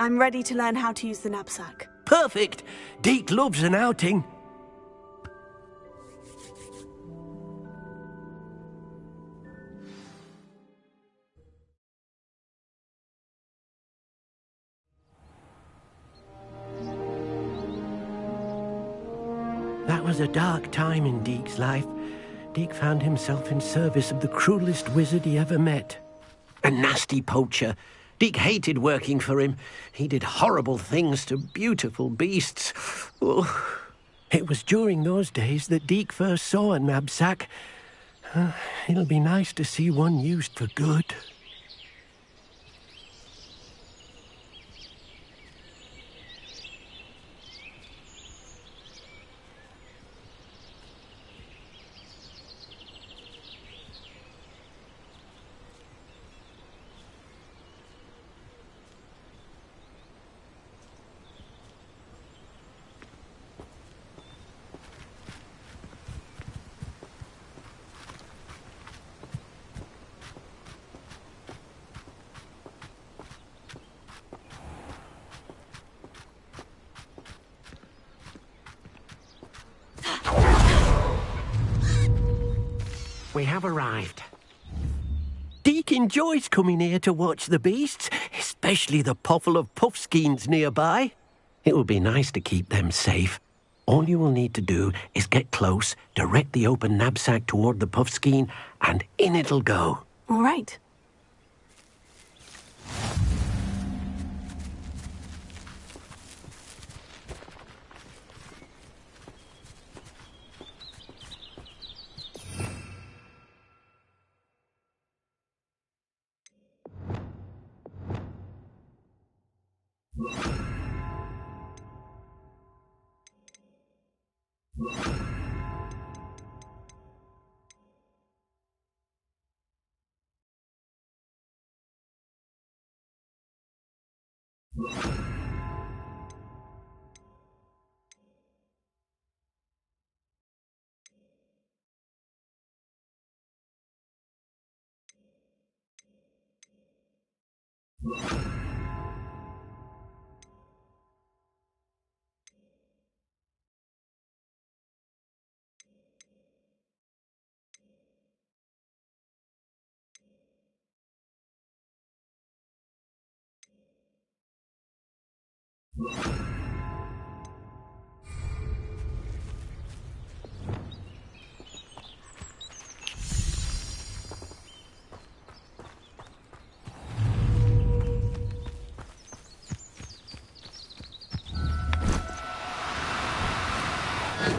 I'm ready to learn how to use the knapsack. Perfect! Deke loves an outing. That was a dark time in Deke's life. Deke found himself in service of the cruelest wizard he ever met. A nasty poacher. Deke hated working for him. He did horrible things to beautiful beasts. Oh. It was during those days that Deke first saw a knapsack. It'll be nice to see one used for good. We have arrived. Deke enjoys coming here to watch the beasts, especially the potful of puffskeins nearby. It will be nice to keep them safe. All you will need to do is get close, direct the open knapsack toward the puffskein, and in it'll go. All right.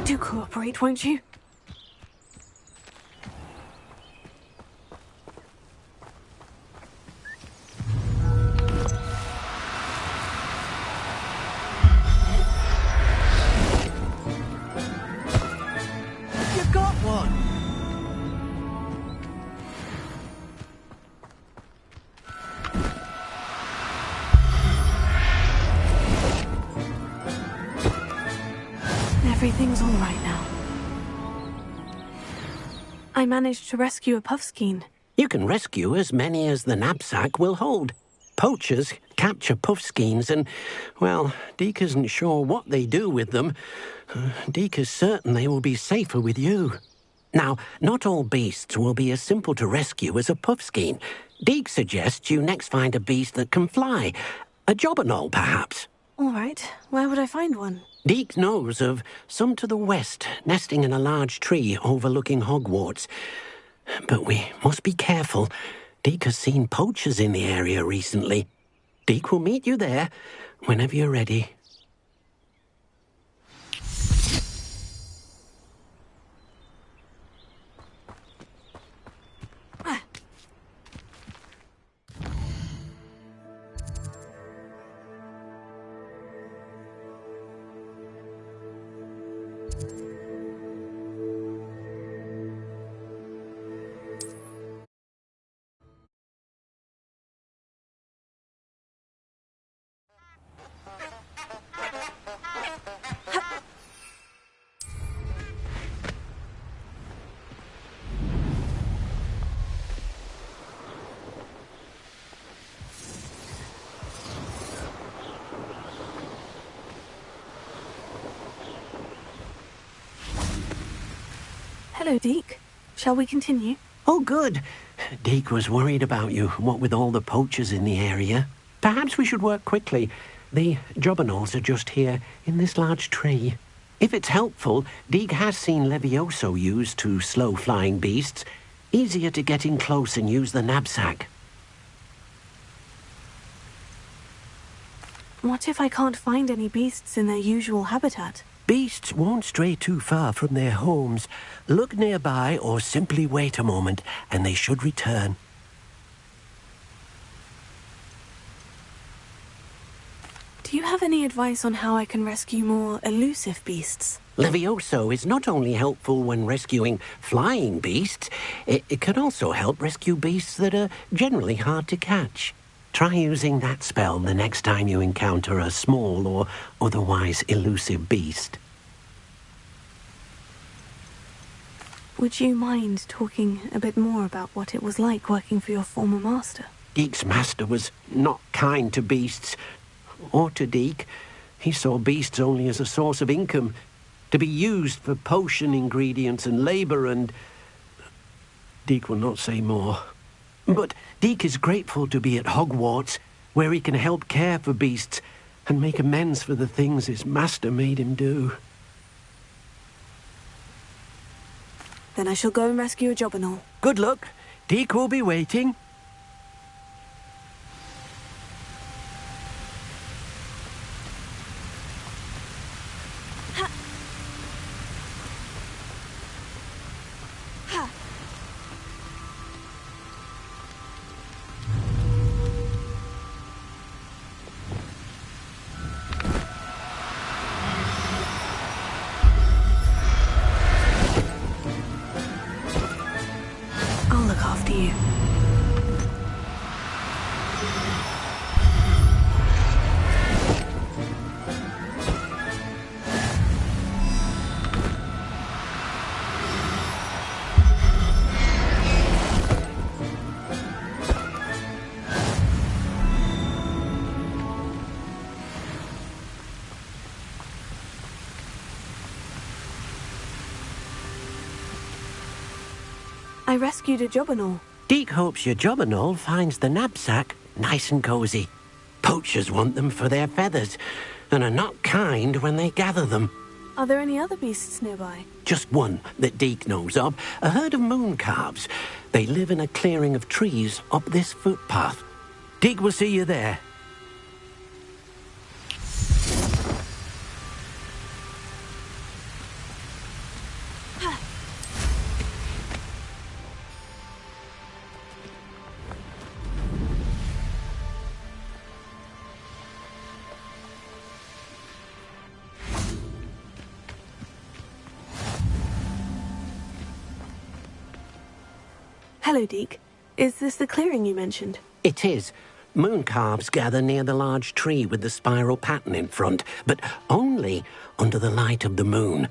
Do cooperate, won't you? You got one! Everything's all right now. I managed to rescue a puffskein. You can rescue as many as the knapsack will hold. Poachers capture puffskeins and, well, Deke isn't sure what they do with them. Deke is certain they will be safer with you. Now, not all beasts will be as simple to rescue as a puffskein. Deke suggests you next find a beast that can fly. A jobberknoll, perhaps. All right. Where would I find one? Deke knows of some to the west, nesting in a large tree overlooking Hogwarts. But we must be careful. Deke has seen poachers in the area recently. Deke will meet you there whenever you're ready. Hello, Deke. Shall we continue? Oh, good. Deke was worried about you, what with all the poachers in the area. Perhaps we should work quickly. The jobberknolls are just here, in this large tree. If it's helpful, Deke has seen Levioso used to slow flying beasts. Easier to get in close and use the knapsack. What if I can't find any beasts in their usual habitat? Beasts won't stray too far from their homes. Look nearby or simply wait a moment, and they should return. Do you have any advice on how I can rescue more elusive beasts? Levioso is not only helpful when rescuing flying beasts, it can also help rescue beasts that are generally hard to catch. Try using that spell the next time you encounter a small or otherwise elusive beast. Would you mind talking a bit more about what it was like working for your former master? Deke's master was not kind to beasts, or to Deke. He saw beasts only as a source of income, to be used for potion ingredients and labour, and Deke will not say more. But Deke is grateful to be at Hogwarts, where he can help care for beasts and make amends for the things his master made him do. Then I shall go and rescue a jobberknoll. Good luck. Deke will be waiting. I'll look after you. I rescued a jobberknoll. Deke hopes your jobberknoll finds the knapsack nice and cosy. Poachers want them for their feathers, and are not kind when they gather them. Are there any other beasts nearby? Just one that Deke knows of, a herd of moon calves. They live in a clearing of trees up this footpath. Deke will see you there. Hello, Deke. Is this the clearing you mentioned? It is. Moon calves gather near the large tree with the spiral pattern in front, but only under the light of the moon.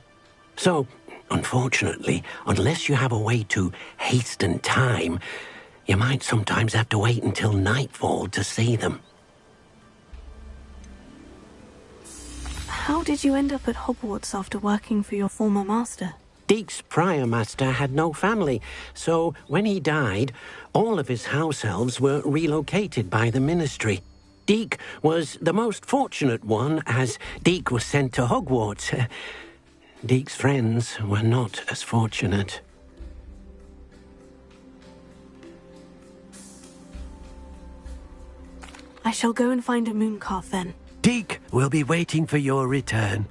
So, unfortunately, unless you have a way to hasten time, you might sometimes have to wait until nightfall to see them. How did you end up at Hogwarts after working for your former master? Deke's prior master had no family, so when he died, all of his house elves were relocated by the ministry. Deke was the most fortunate one, as Deke was sent to Hogwarts. Deke's friends were not as fortunate. I shall go and find a moon calf then. Deke will be waiting for your return.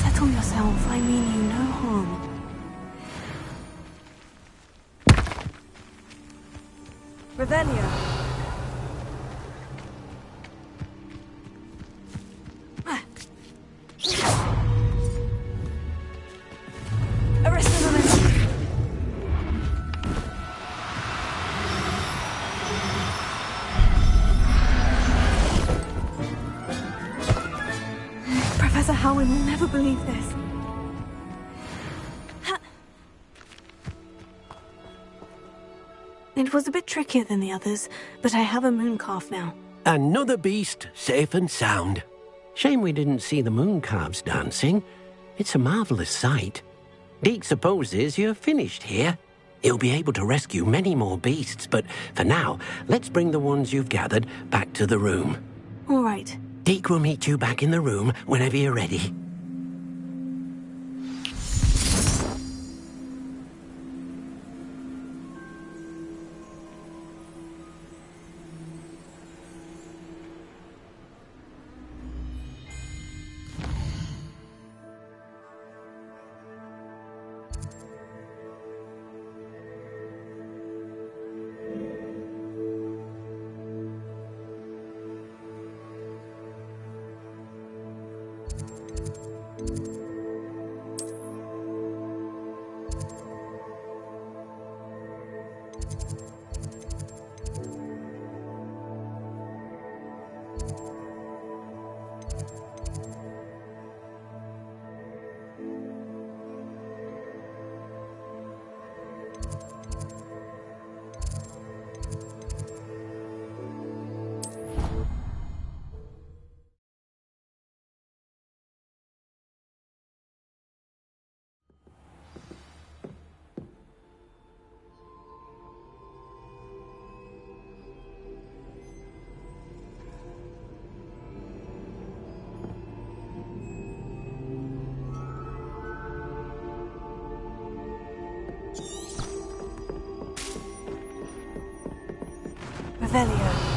Settle yourself. I mean you no harm. Revelio. Professor Howard will never believe this. It was a bit trickier than the others, but I have a mooncalf now. Another beast, safe and sound. Shame we didn't see the mooncalves dancing. It's a marvellous sight. Deke supposes you're finished here. He'll be able to rescue many more beasts, but for now, let's bring the ones you've gathered back to the room. All right. Deke will meet you back in the room whenever you're ready. Revelio.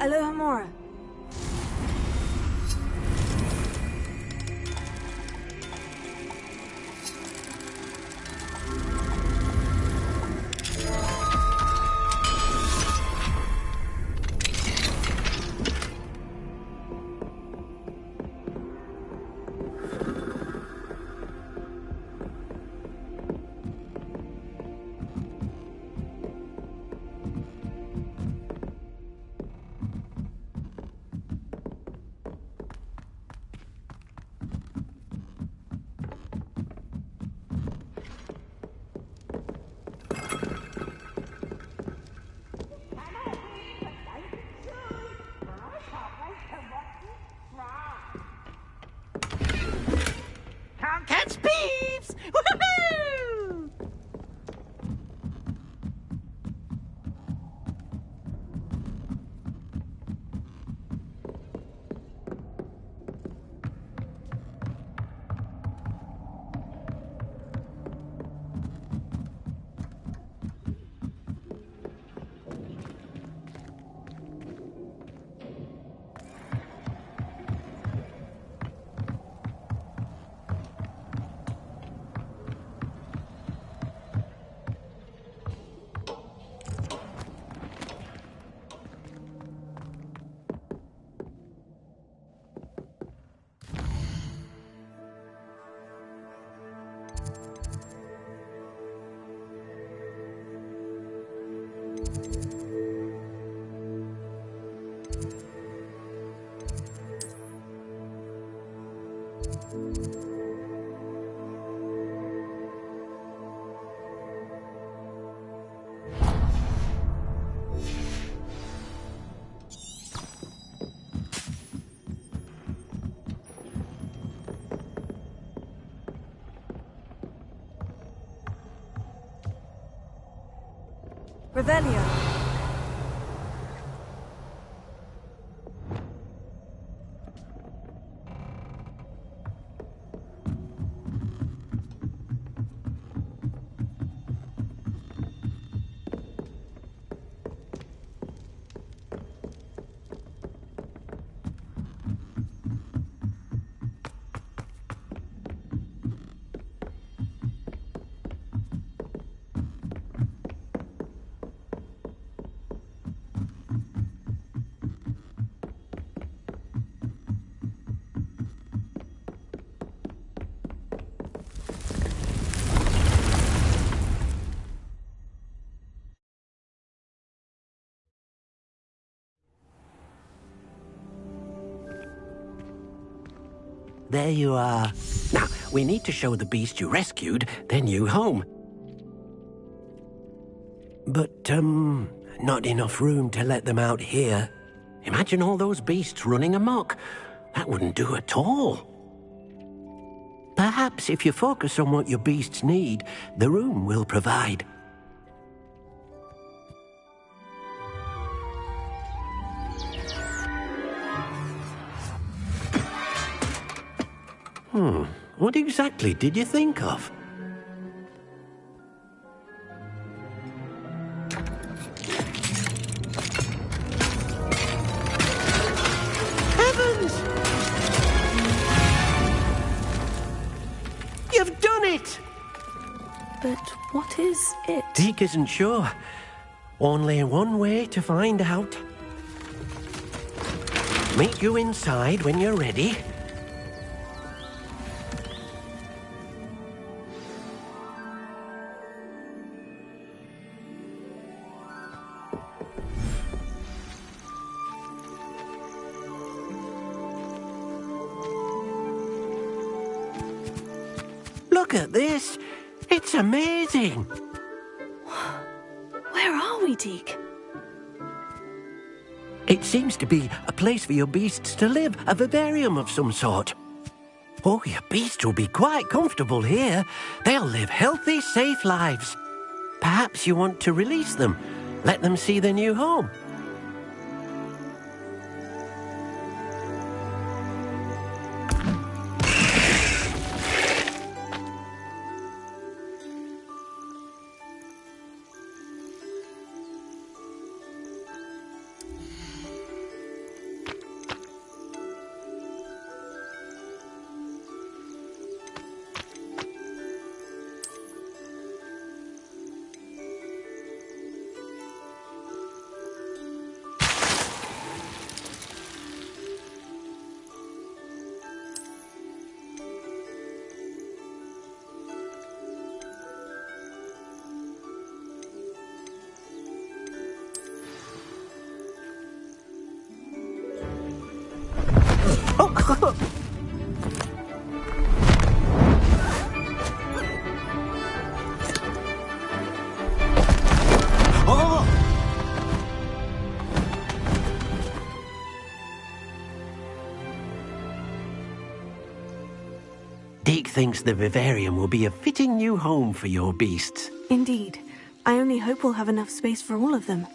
Aloha Mora. Can't catch thieves! Woohoo! Revelio. There you are. Now, we need to show the beast you rescued their new home. But, not enough room to let them out here. Imagine all those beasts running amok. That wouldn't do at all. Perhaps if you focus on what your beasts need, the room will provide. What exactly did you think of? Heavens! You've done it! But what is it? Deke isn't sure. Only one way to find out. Meet you inside when you're ready. Look at this. It's amazing. Where are we, Deke? It seems to be a place for your beasts to live, a vivarium of some sort. Oh, your beasts will be quite comfortable here. They'll live healthy, safe lives. Perhaps you want to release them, let them see their new home. Deke thinks the vivarium will be a fitting new home for your beasts. Indeed. I only hope we'll have enough space for all of them.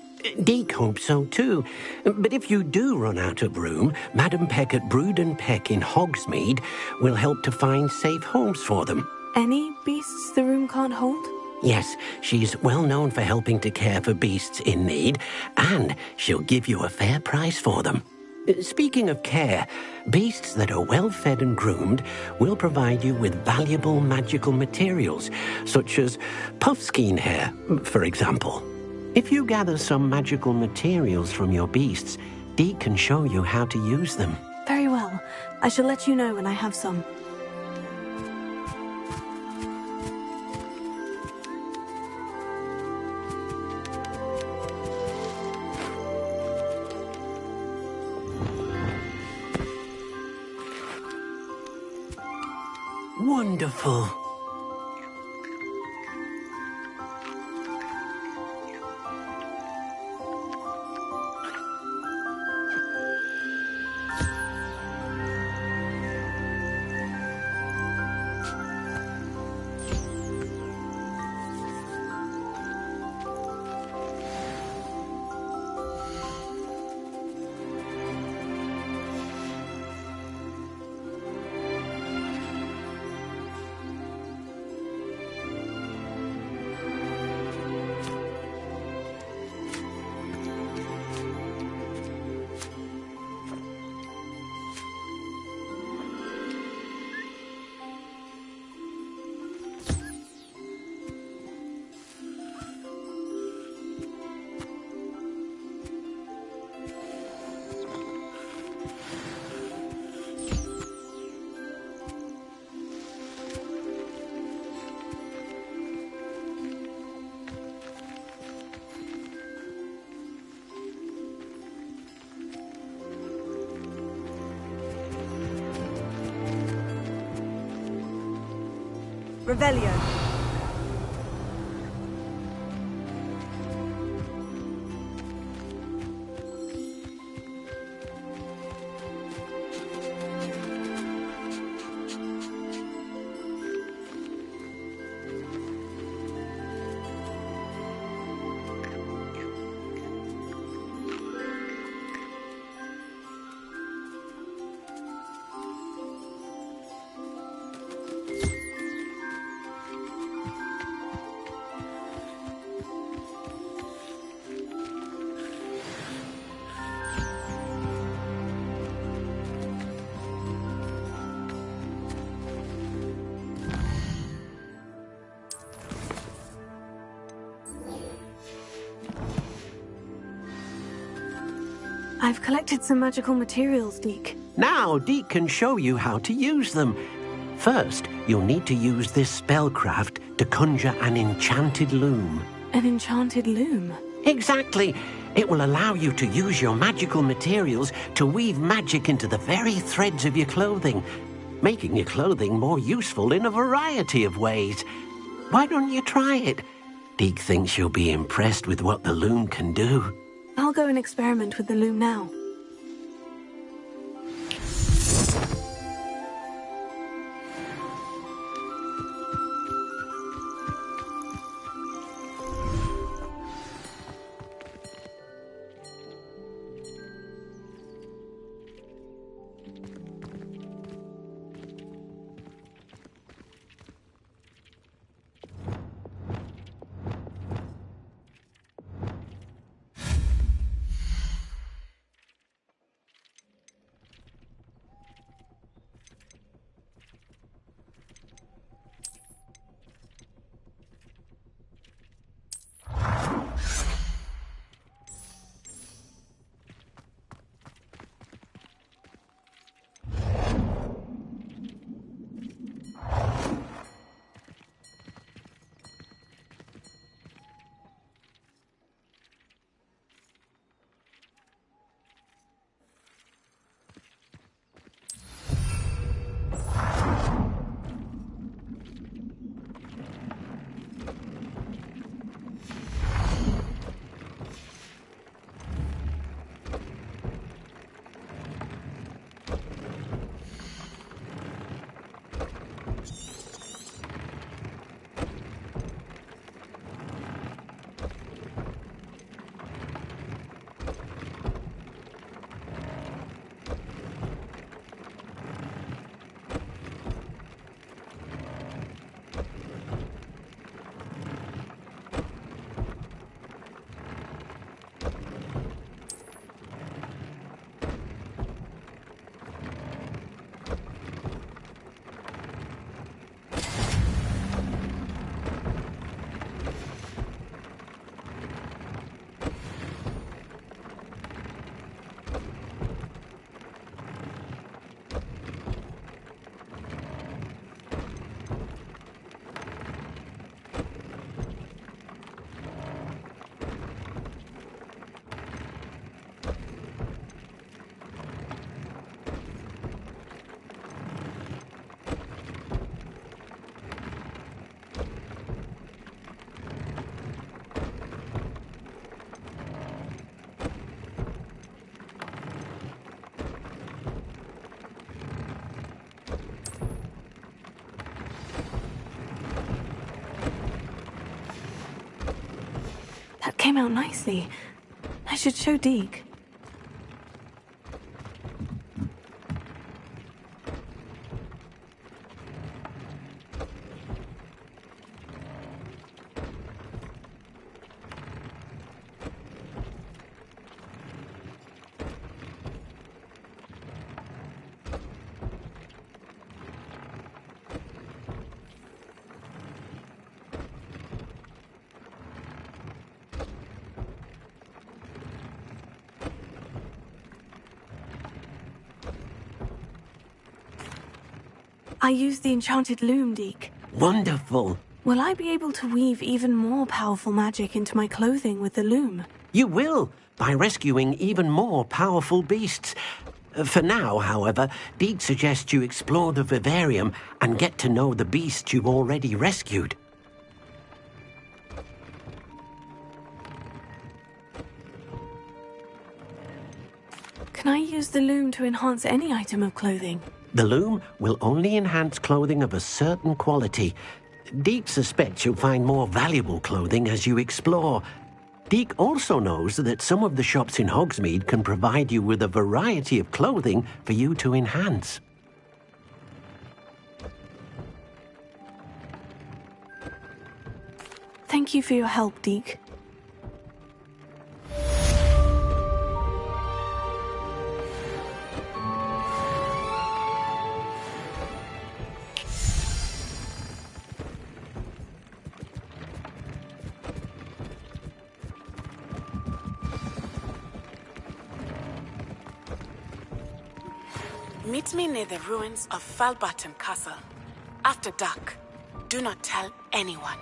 Deke hopes so too. But if you do run out of room, Madam Peck at Brood and Peck in Hogsmeade will help to find safe homes for them. Any beasts the room can't hold? Yes, she's well known for helping to care for beasts in need, and she'll give you a fair price for them. Speaking of care, beasts that are well fed and groomed will provide you with valuable magical materials, such as puffskein hair, for example. If you gather some magical materials from your beasts, Deke can show you how to use them. Very well. I shall let you know when I have some. Wonderful. Revelio. I've collected some magical materials, Deke. Now Deke can show you how to use them. First, you'll need to use this spellcraft to conjure an enchanted loom. An enchanted loom? Exactly. It will allow you to use your magical materials to weave magic into the very threads of your clothing, making your clothing more useful in a variety of ways. Why don't you try it? Deke thinks you'll be impressed with what the loom can do. I'll go and experiment with the loom now. came out nicely. I should show Deke. I used the enchanted loom, Deke. Wonderful. Will I be able to weave even more powerful magic into my clothing with the loom? You will, by rescuing even more powerful beasts. For now, however, Deke suggests you explore the vivarium and get to know the beasts you've already rescued. Can I use the loom to enhance any item of clothing? The loom will only enhance clothing of a certain quality. Deke suspects you'll find more valuable clothing as you explore. Deke also knows that some of the shops in Hogsmeade can provide you with a variety of clothing for you to enhance. Thank you for your help, Deke. Meet me near the ruins of Falbaton Castle. After dark. Do not tell anyone.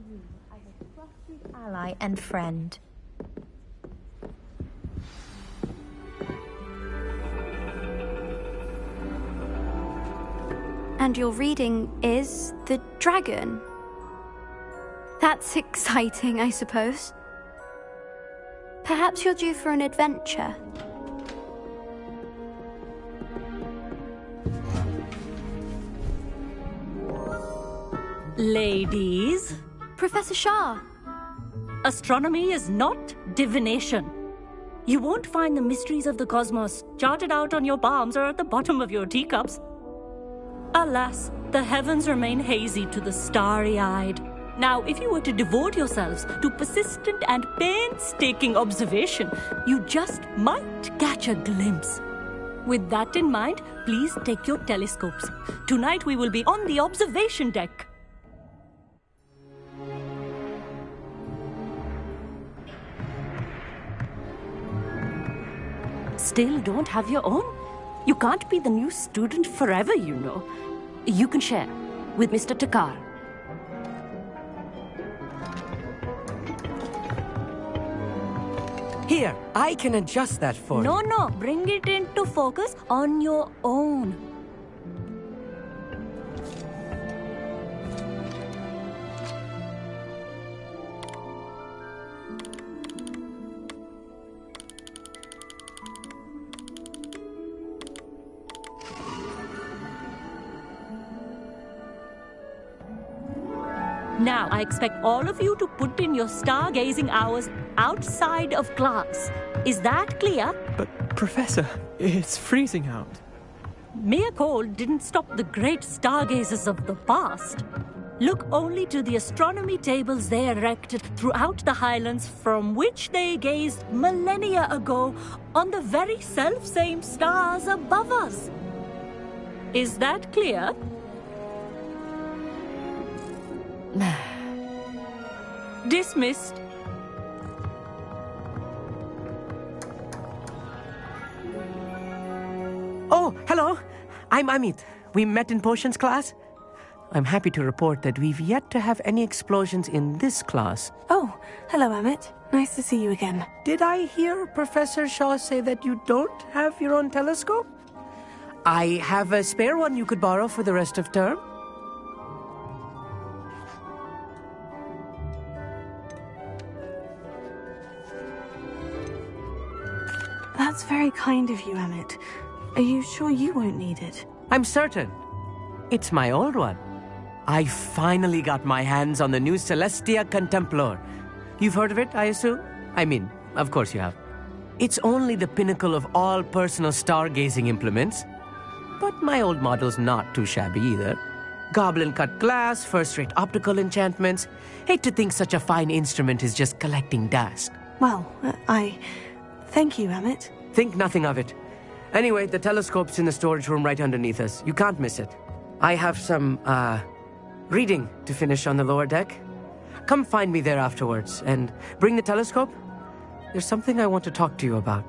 You as a trusted ally and friend. And your reading is the dragon. That's exciting, I suppose. Perhaps you're due for an adventure. Ladies. Professor Shah. Astronomy is not divination. You won't find the mysteries of the cosmos charted out on your palms or at the bottom of your teacups. Alas, the heavens remain hazy to the starry-eyed. Now, if you were to devote yourselves to persistent and painstaking observation, you just might catch a glimpse. With that in mind, please take your telescopes. Tonight we will be on the observation deck. Still don't have your own? You can't be the new student forever, you know. You can share with Mr. Takar. Here, I can adjust that for you. No, bring it into focus on your own. Now, I expect all of you to put in your stargazing hours outside of class. Is that clear? But, Professor, it's freezing out. Mere cold didn't stop the great stargazers of the past. Look only to the astronomy tables they erected throughout the Highlands from which they gazed millennia ago on the very self-same stars above us. Is that clear? Dismissed. Oh, hello. I'm Amit. We met in potions class. I'm happy to report that we've yet to have any explosions in this class. Oh, hello, Amit. Nice to see you again. Did I hear Professor Shaw say that you don't have your own telescope? I have a spare one you could borrow for the rest of term. That's very kind of you, Amit. Are you sure you won't need it? I'm certain. It's my old one. I finally got my hands on the new Celestia Contemplar. You've heard of it, I assume? I mean, of course you have. It's only the pinnacle of all personal stargazing implements. But my old model's not too shabby either. Goblin-cut glass, first-rate optical enchantments. Hate to think such a fine instrument is just collecting dust. Well, thank you, Amit. Think nothing of it. Anyway, the telescope's in the storage room right underneath us. You can't miss it. I have some, reading to finish on the lower deck. Come find me there afterwards, and bring the telescope. There's something I want to talk to you about.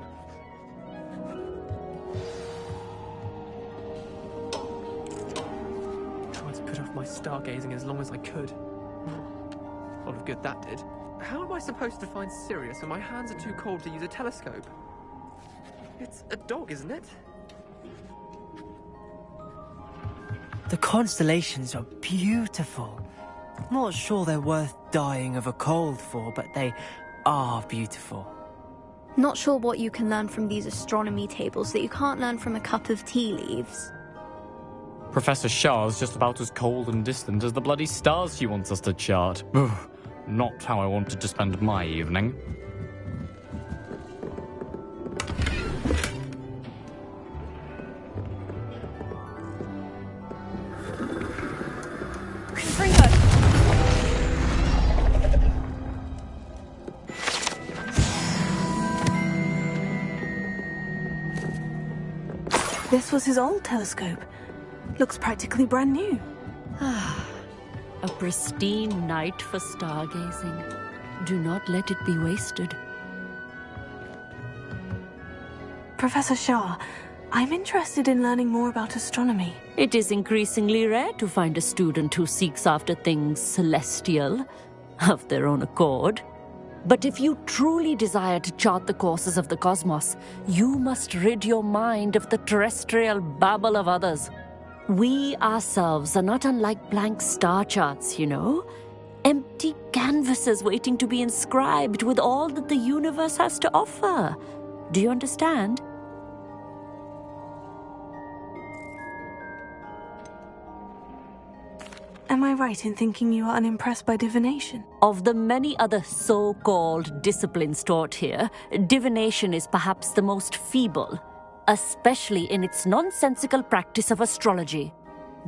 Tried to put off my stargazing as long as I could. A lot of good that did. How am I supposed to find Sirius when my hands are too cold to use a telescope? It's a dog, isn't it? The constellations are beautiful. Not sure they're worth dying of a cold for, but they are beautiful. Not sure what you can learn from these astronomy tables that you can't learn from a cup of tea leaves. Professor Shah's just about as cold and distant as the bloody stars she wants us to chart. Ugh, not how I wanted to spend my evening. This was his old telescope. Looks practically brand new. A pristine night for stargazing. Do not let it be wasted. Professor Shah, I'm interested in learning more about astronomy. It is increasingly rare to find a student who seeks after things celestial, of their own accord. But if you truly desire to chart the courses of the cosmos, you must rid your mind of the terrestrial babble of others. We ourselves are not unlike blank star charts, you know. Empty canvases waiting to be inscribed with all that the universe has to offer. Do you understand? Am I right in thinking you are unimpressed by divination? Of the many other so-called disciplines taught here, divination is perhaps the most feeble, especially in its nonsensical practice of astrology.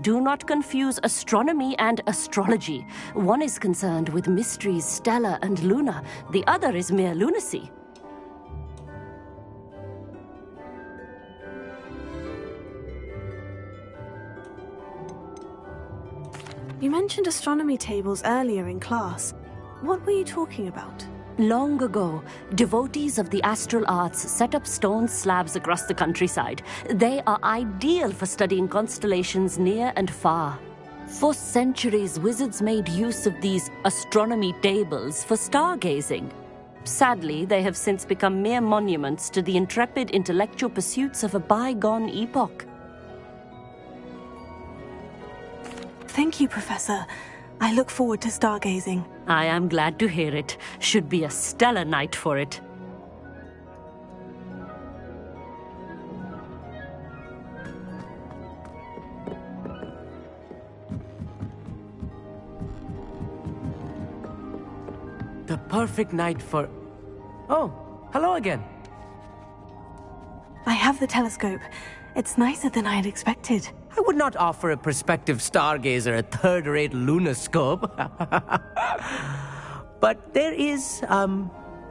Do not confuse astronomy and astrology. One is concerned with mysteries stellar and lunar, the other is mere lunacy. You mentioned astronomy tables earlier in class. What were you talking about? Long ago, devotees of the astral arts set up stone slabs across the countryside. They are ideal for studying constellations near and far. For centuries, wizards made use of these astronomy tables for stargazing. Sadly, they have since become mere monuments to the intrepid intellectual pursuits of a bygone epoch. Thank you, Professor. I look forward to stargazing. I am glad to hear it. Should be a stellar night for it. the perfect night for... Oh, hello again. I have the telescope. It's nicer than I had expected. I would not offer a prospective stargazer a third-rate lunoscope. But there is,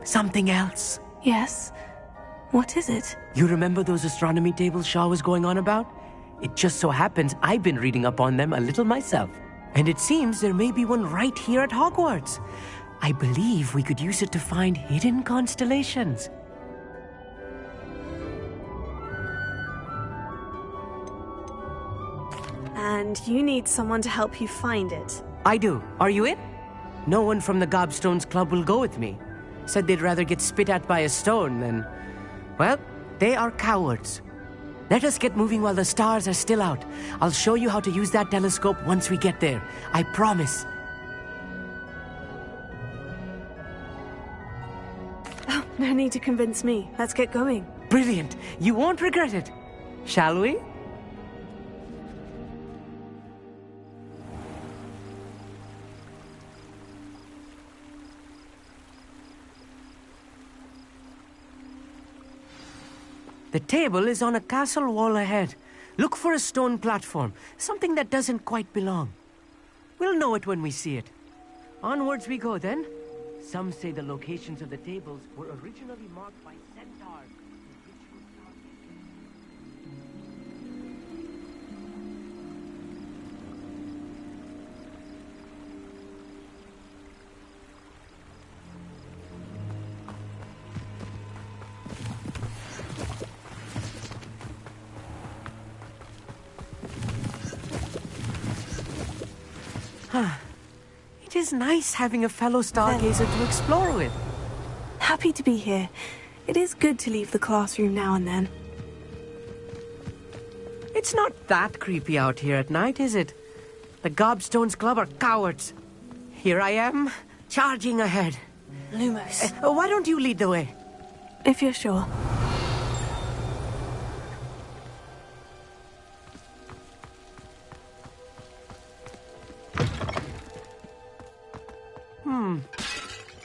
something else. Yes? What is it? You remember those astronomy tables Shaw was going on about? It just so happens I've been reading up on them a little myself. And it seems there may be one right here at Hogwarts. I believe we could use it to find hidden constellations. And you need someone to help you find it. I do. Are you in? No one from the Gobstones Club will go with me. Said they'd rather get spit at by a stone than... Well, they are cowards. Let us get moving while the stars are still out. I'll show you how to use that telescope once we get there. I promise. Oh, no need to convince me. Let's get going. Brilliant. You won't regret it. Shall we? The table is on a castle wall ahead. Look for a stone platform, something that doesn't quite belong. We'll know it when we see it. Onwards we go then. Some say the locations of the tables were originally marked by centaurs. It is nice having a fellow stargazer to explore with. Happy to be here. It is good to leave the classroom now and then. It's not that creepy out here at night, is it? The Gobstones Club are cowards. Here I am, charging ahead. Lumos. Why don't you lead the way? If you're sure.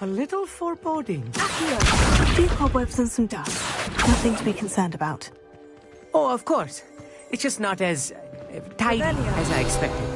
A little foreboding. A few cobwebs and some dust. Nothing to be concerned about. Oh, of course. It's just not as tidy as I expected.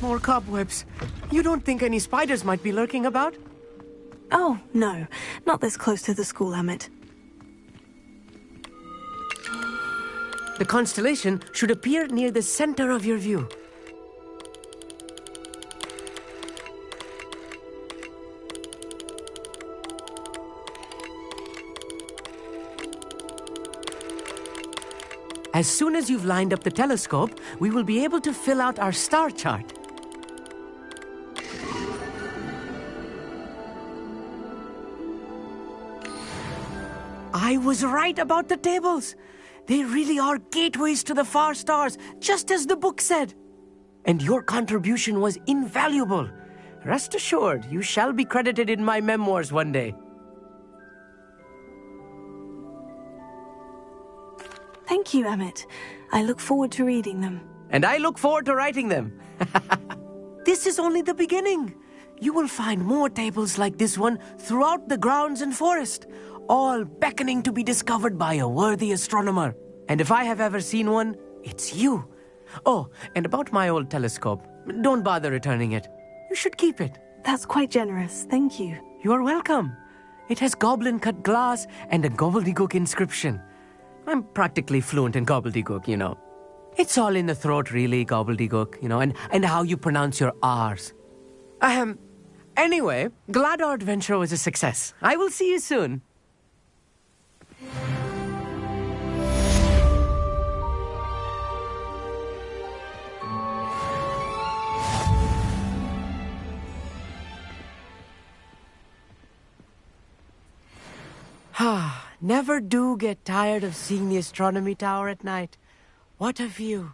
More cobwebs. You don't think any spiders might be lurking about? Oh, no. Not this close to the school, Emmett. The constellation should appear near the center of your view. As soon as you've lined up the telescope, we will be able to fill out our star chart. I was right about the tables. They really are gateways to the far stars, just as the book said. And your contribution was invaluable. Rest assured, you shall be credited in my memoirs one day. Thank you, Emmett. I look forward to reading them. And I look forward to writing them. This is only the beginning. You will find more tables like this one throughout the grounds and forest, all beckoning to be discovered by a worthy astronomer. And if I have ever seen one, it's you. Oh, and about my old telescope, don't bother returning it. You should keep it. That's quite generous. Thank you. You are welcome. It has goblin-cut glass and a gobbledygook inscription. I'm practically fluent in gobbledygook, you know. It's all in the throat, really, gobbledygook, you know, and how you pronounce your R's. Anyway, glad our adventure was a success. I will see you soon. Never do get tired of seeing the astronomy tower at night. What a view.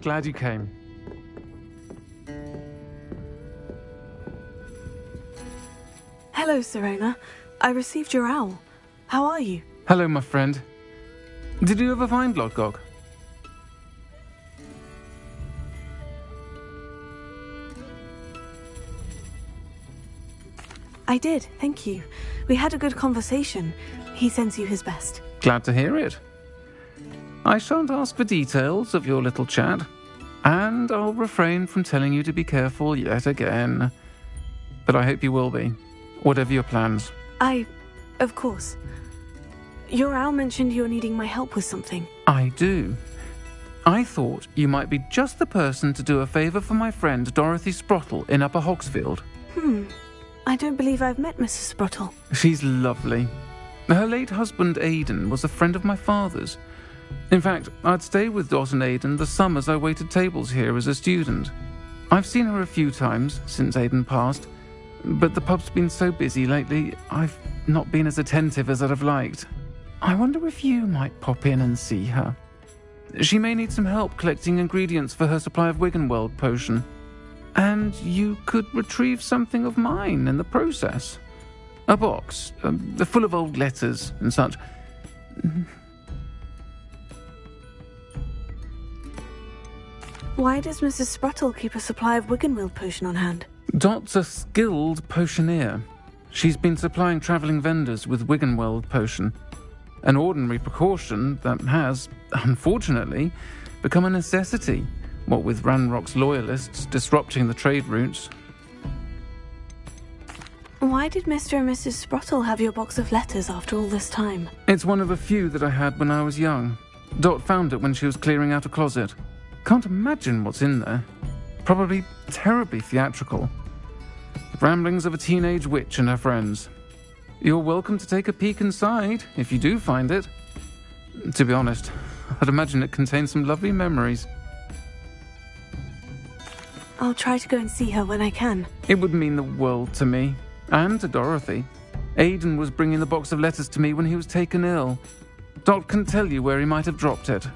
Glad you came. Hello, Serena. I received your owl. How are you? Hello, my friend. Did you ever find Lodgok? I did, thank you. We had a good conversation. He sends you his best. Glad to hear it. I shan't ask for details of your little chat, and I'll refrain from telling you to be careful yet again. But I hope you will be, whatever your plans. Of course. Your owl mentioned you're needing my help with something. I do. I thought you might be just the person to do a favour for my friend Dorothy Sprottle in Upper Hogsfield. I don't believe I've met Mrs. Sprottle. She's lovely. Her late husband Aidan was a friend of my father's. In fact, I'd stay with Dot and Aidan the summers I waited tables here as a student. I've seen her a few times since Aidan passed, but the pub's been so busy lately, I've not been as attentive as I'd have liked. I wonder if you might pop in and see her. She may need some help collecting ingredients for her supply of Wiggenweld potion. And you could retrieve something of mine in the process. A box, full of old letters and such. Why does Mrs. Sprottle keep a supply of Wiggenweld potion on hand? Dot's a skilled potioneer. She's been supplying travelling vendors with Wiggenweld potion. An ordinary precaution that has, unfortunately, become a necessity, what with Ranrock's loyalists disrupting the trade routes. Why did Mr. and Mrs. Sprottle have your box of letters after all this time? It's one of a few that I had when I was young. Dot found it when she was clearing out a closet. Can't imagine what's in there. Probably terribly theatrical. The ramblings of a teenage witch and her friends. You're welcome to take a peek inside, if you do find it. To be honest, I'd imagine it contains some lovely memories. I'll try to go and see her when I can. It would mean the world to me, and to Dorothy. Aidan was bringing the box of letters to me when he was taken ill. Dot can tell you where he might have dropped it.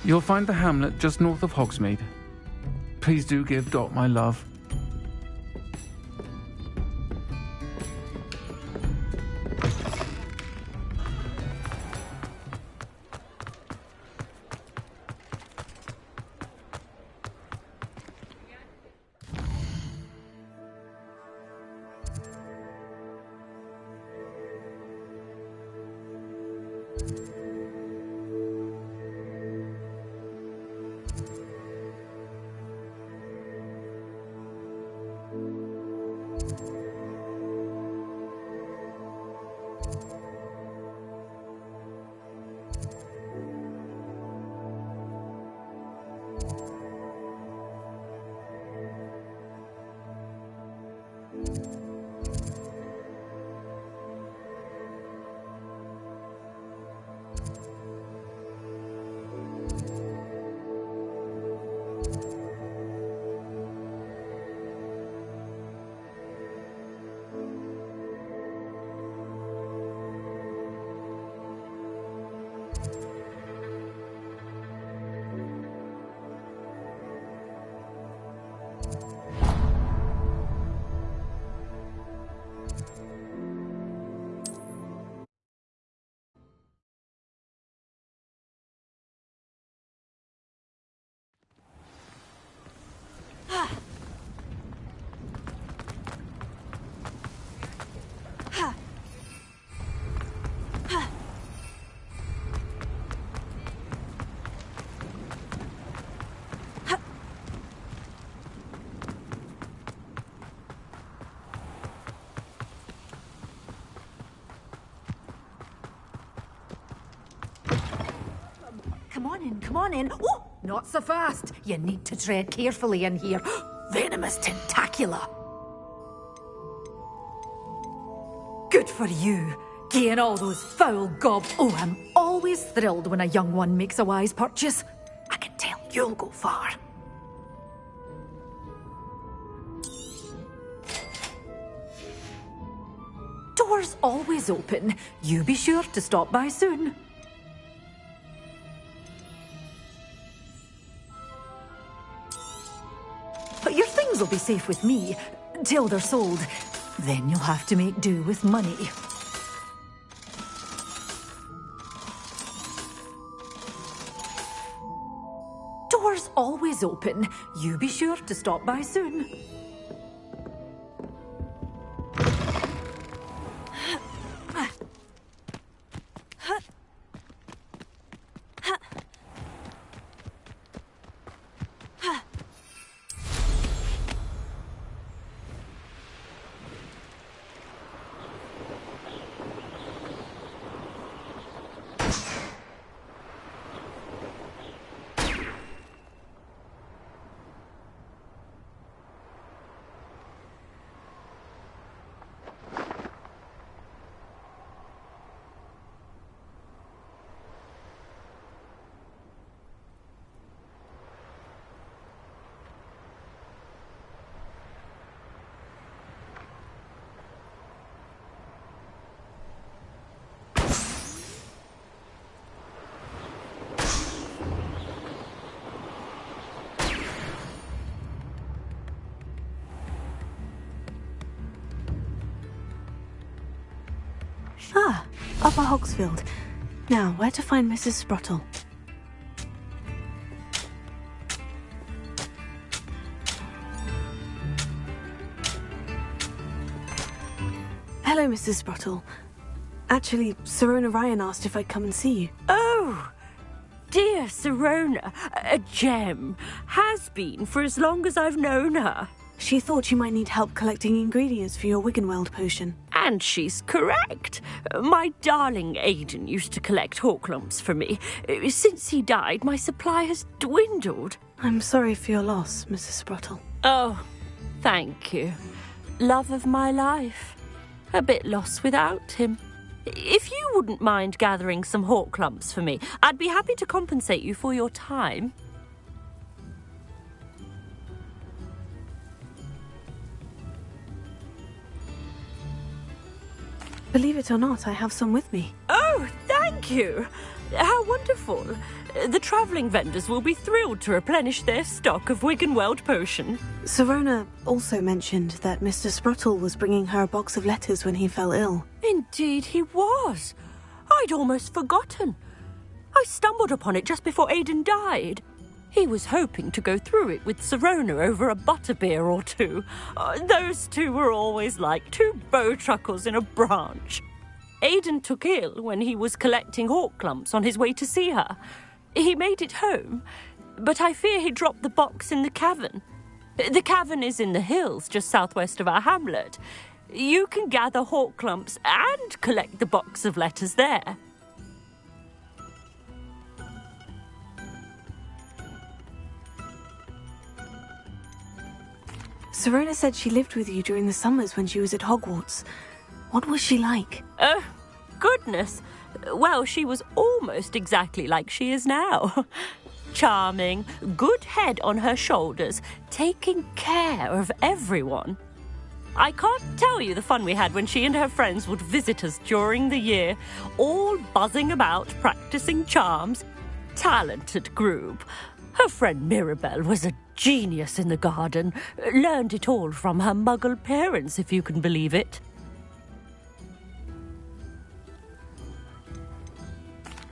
You'll find the hamlet just north of Hogsmeade. Please do give Dot my love. Come on in, come on in. Oh, not so fast. You need to tread carefully in here. Venomous tentacula. Good for you. Gain all those foul gob. Oh, I'm always thrilled when a young one makes a wise purchase. I can tell you'll go far. Doors always open. You be sure to stop by soon. But your things will be safe with me, till they're sold. Then you'll have to make do with money. Doors always open. You be sure to stop by soon. Ah, Upper Hogsfield. Now, where to find Mrs. Sprottle? Hello, Mrs. Sprottle. Actually, Sirona Ryan asked if I'd come and see you. Oh, dear Sirona, a gem. Has been for as long as I've known her. She thought you might need help collecting ingredients for your Wiggenweld potion. And she's correct. My darling Aidan used to collect hawk lumps for me. Since he died, my supply has dwindled. I'm sorry for your loss, Mrs. Sprottle. Oh, thank you. Love of my life. A bit lost without him. If you wouldn't mind gathering some hawk lumps for me, I'd be happy to compensate you for your time. Believe it or not, I have some with me. Oh, thank you. How wonderful. The travelling vendors will be thrilled to replenish their stock of Wiggenweld potion. Sirona also mentioned that Mr. Sprottle was bringing her a box of letters when he fell ill. Indeed he was. I'd almost forgotten. I stumbled upon it just before Aidan died. He was hoping to go through it with Sirona over a butterbeer or two. Those two were always like two bowtruckles in a branch. Aidan took ill when he was collecting hawk lumps on his way to see her. He made it home, but I fear he dropped the box in the cavern. The cavern is in the hills just southwest of our hamlet. You can gather hawk lumps and collect the box of letters there. Sirona said she lived with you during the summers when she was at Hogwarts. What was she like? Oh, goodness. Well, she was almost exactly like she is now. Charming, good head on her shoulders, taking care of everyone. I can't tell you the fun we had when she and her friends would visit us during the year, all buzzing about, practicing charms. Talented group. Her friend Mirabelle was a genius in the garden. Learned it all from her muggle parents, if you can believe it.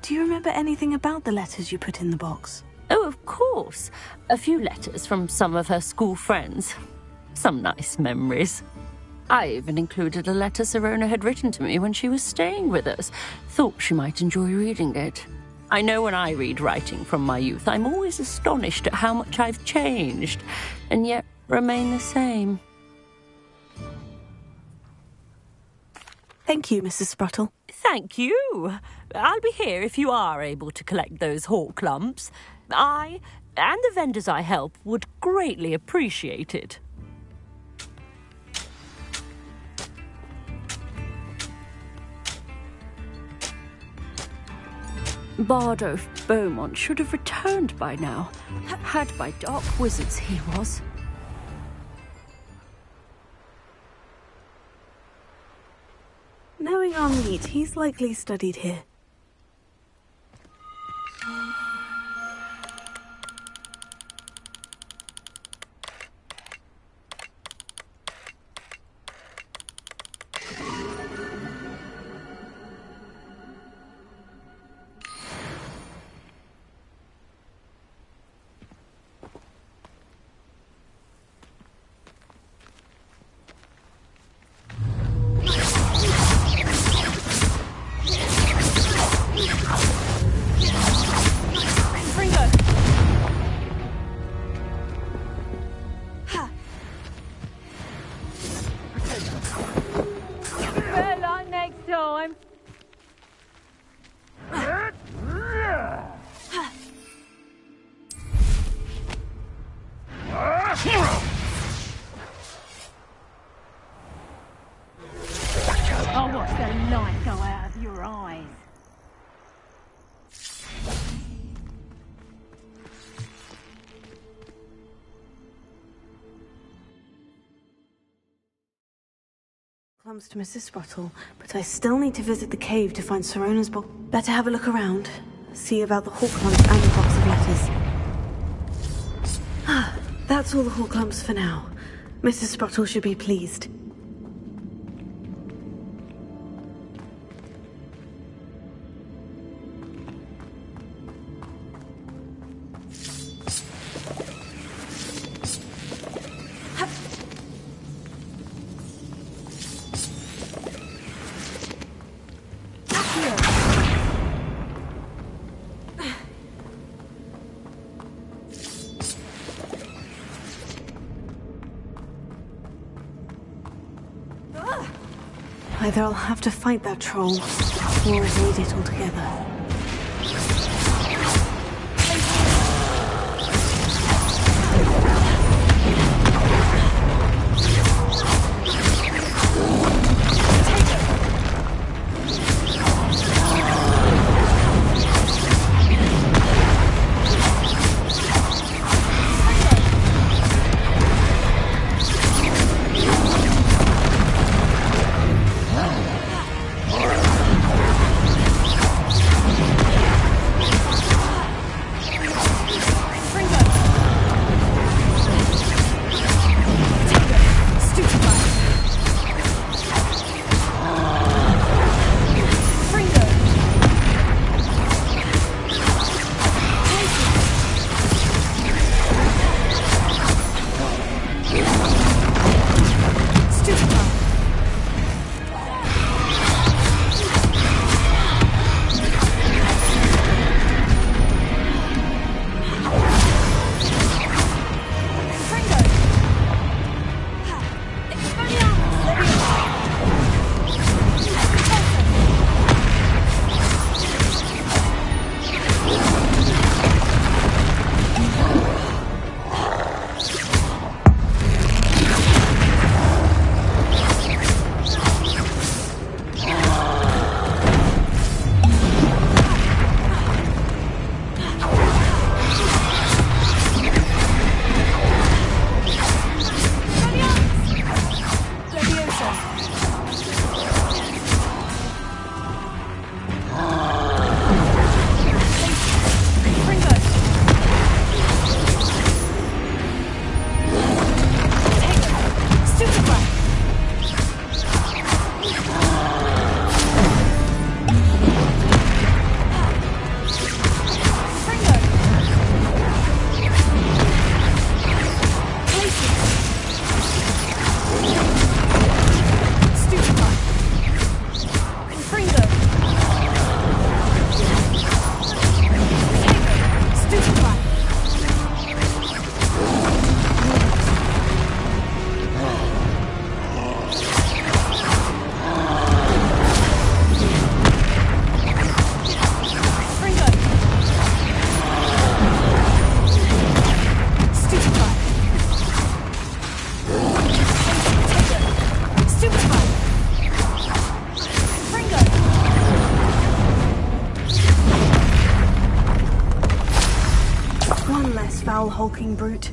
Do you remember anything about the letters you put in the box? Oh, of course. A few letters from some of her school friends. Some nice memories. I even included a letter Sirona had written to me when she was staying with us. Thought she might enjoy reading it. I know when I read writing from my youth, I'm always astonished at how much I've changed, and yet remain the same. Thank you, Mrs. Spruttle. Thank you. I'll be here if you are able to collect those hawk lumps. I, and the vendors I help, would greatly appreciate it. Bardolph Beaumont should have returned by now. Had by dark wizards he was. Knowing our meat, he's likely studied here. I'll watch the light go out of your eyes. Comes to Mrs. Spruttle, but I still need to visit the cave to find Sirona's book. Better have a look around, see about the hawk lumps and the box of letters. That's all the hawk lumps for now. Mrs. Spruttle should be pleased. Either I'll have to fight that troll, or avoid it altogether. foul, hulking brute.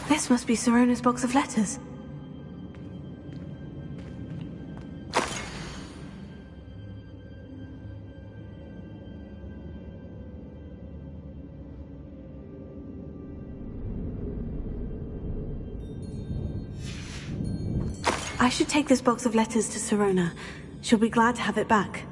This must be Sirona's box of letters. I should take this box of letters to Sirona. She'll be glad to have it back.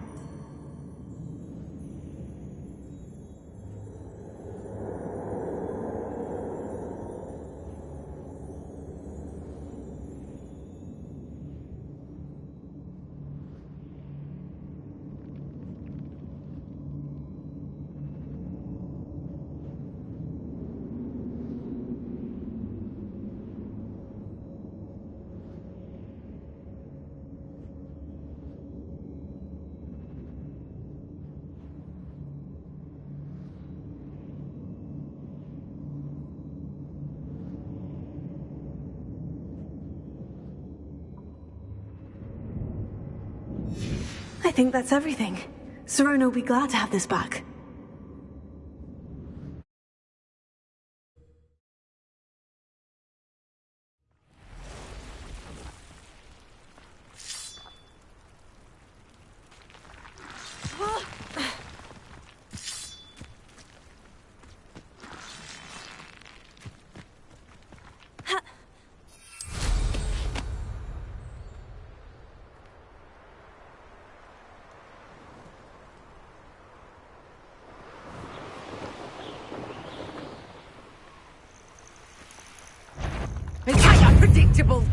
I think that's everything. Sirona will be glad to have this back. It's unpredictable.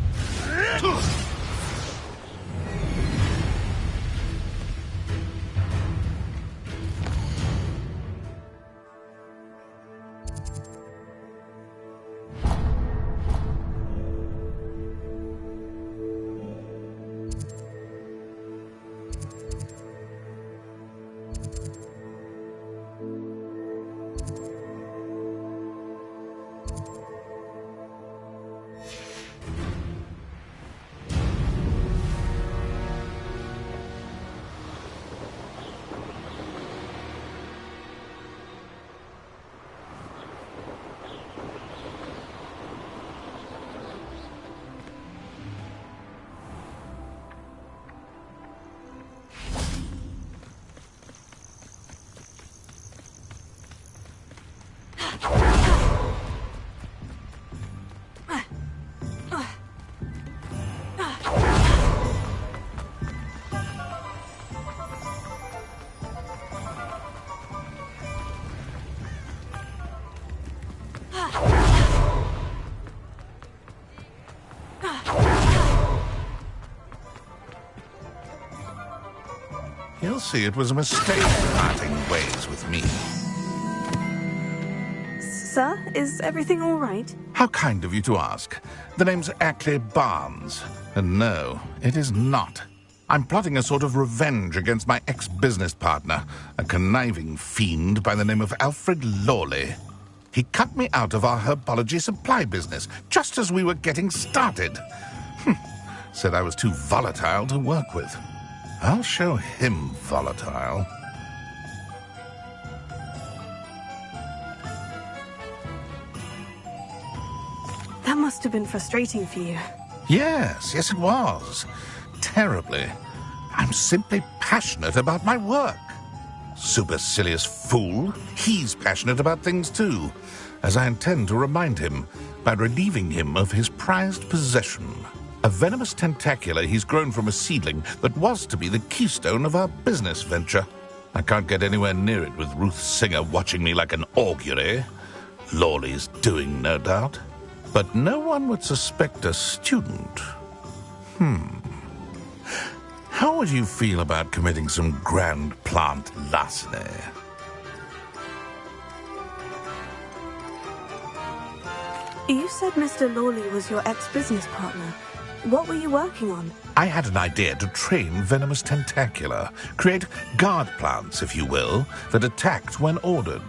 see it was a mistake parting ways with me. Sir, is everything all right? How kind of you to ask. The name's Ackley Barnes. And no, it is not. I'm plotting a sort of revenge against my ex-business partner, a conniving fiend by the name of Alfred Lawley. He cut me out of our herbology supply business just as we were getting started. Said I was too volatile to work with. I'll show him volatile. That must have been frustrating for you. Yes, it was. Terribly. I'm simply passionate about my work. Supercilious fool. He's passionate about things too, as I intend to remind him by relieving him of his prized possession. A venomous tentacula he's grown from a seedling that was to be the keystone of our business venture. I can't get anywhere near it with Ruth Singer watching me like an augury. Lawley's doing, no doubt. But no one would suspect a student. How would you feel about committing some grand plant larceny? You said Mr. Lawley was your ex-business partner. What were you working on? I had an idea to train venomous tentacula, create guard plants, if you will, that attacked when ordered.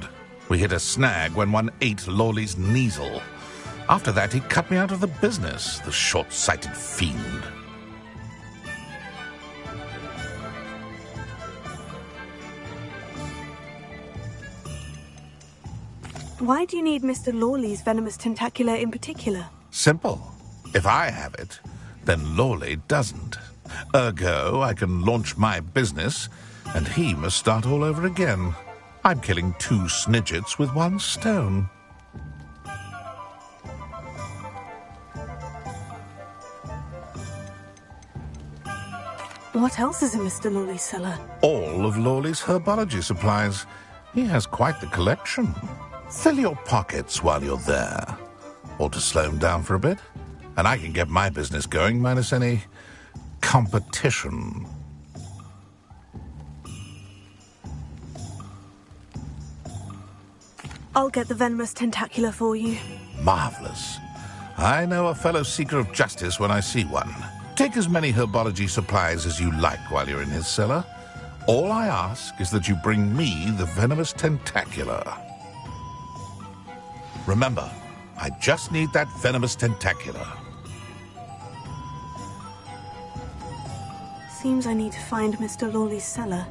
We hit a snag when one ate Lawley's Kneasel. After that, he cut me out of the business, the short-sighted fiend. Why do you need Mr. Lawley's venomous tentacula in particular? Simple. If I have it, then Lawley doesn't. Ergo, I can launch my business, and he must start all over again. I'm killing 2 snidgets with 1 stone. What else is in Mr. Lawley's cellar? All of Lawley's herbology supplies. He has quite the collection. Fill your pockets while you're there. Or to slow him down for a bit. And I can get my business going minus any competition. I'll get the venomous tentacula for you. Marvelous. I know a fellow seeker of justice when I see one. Take as many herbology supplies as you like while you're in his cellar. All I ask is that you bring me the venomous tentacula. Remember, I just need that venomous tentacula. Seems I need to find Mr. Lawley's cellar.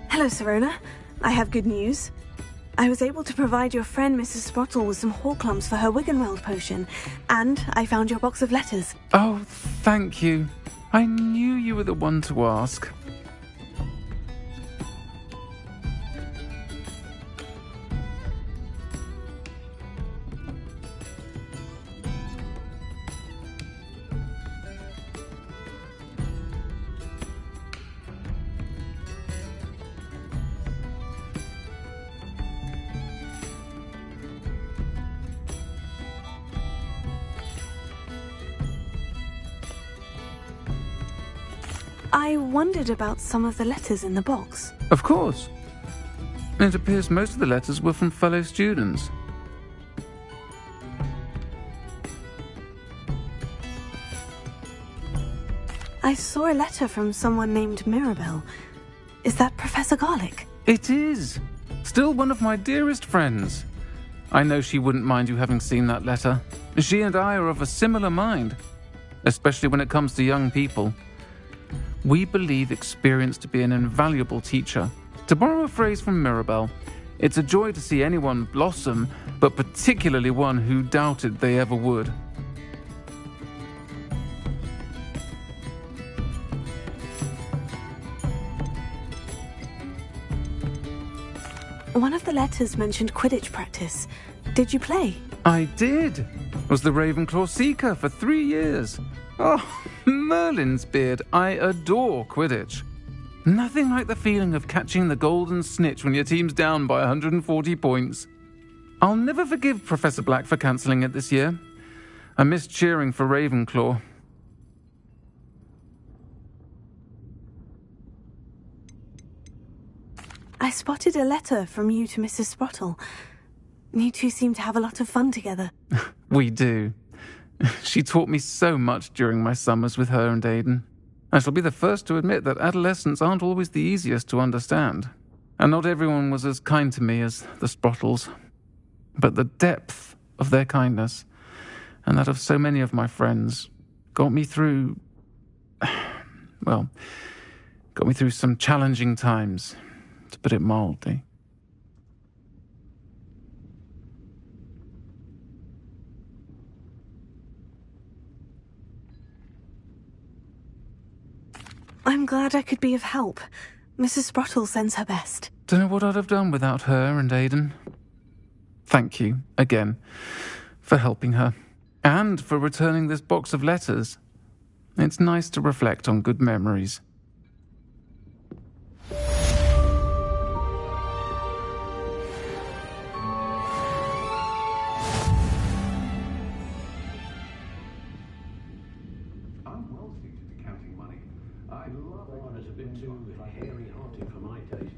Hello, Serona. I have good news. I was able to provide your friend Mrs. Sprottle with some Horklums for her Wiggenweld potion, and I found your box of letters. Oh, thank you. I knew you were the one to ask. I wondered about some of the letters in the box. Of course. It appears most of the letters were from fellow students. I saw a letter from someone named Mirabelle. Is that Professor Garlick? It is. Still one of my dearest friends. I know she wouldn't mind you having seen that letter. She and I are of a similar mind, especially when it comes to young people. We believe experience to be an invaluable teacher. To borrow a phrase from Mirabelle, it's a joy to see anyone blossom, but particularly one who doubted they ever would. One of the letters mentioned Quidditch practice. Did you play? I did. Was the Ravenclaw Seeker for 3 years. Oh, Merlin's beard. I adore Quidditch. Nothing like the feeling of catching the golden snitch when your team's down by 140 points. I'll never forgive Professor Black for cancelling it this year. I missed cheering for Ravenclaw. I spotted a letter from you to Mrs. Sprottle. You two seem to have a lot of fun together. We do. She taught me so much during my summers with her and Aidan. I shall be the first to admit that adolescents aren't always the easiest to understand. And not everyone was as kind to me as the Sprottles. But the depth of their kindness, and that of so many of my friends, got me through... well, got me through some challenging times, to put it mildly. I'm glad I could be of help. Mrs. Sprottle sends her best. Don't know what I'd have done without her and Aidan. Thank you, again, for helping her, and for returning this box of letters. It's nice to reflect on good memories. I'm well suited to counting money. I love it when it's a bit too hairy-hearted for my taste.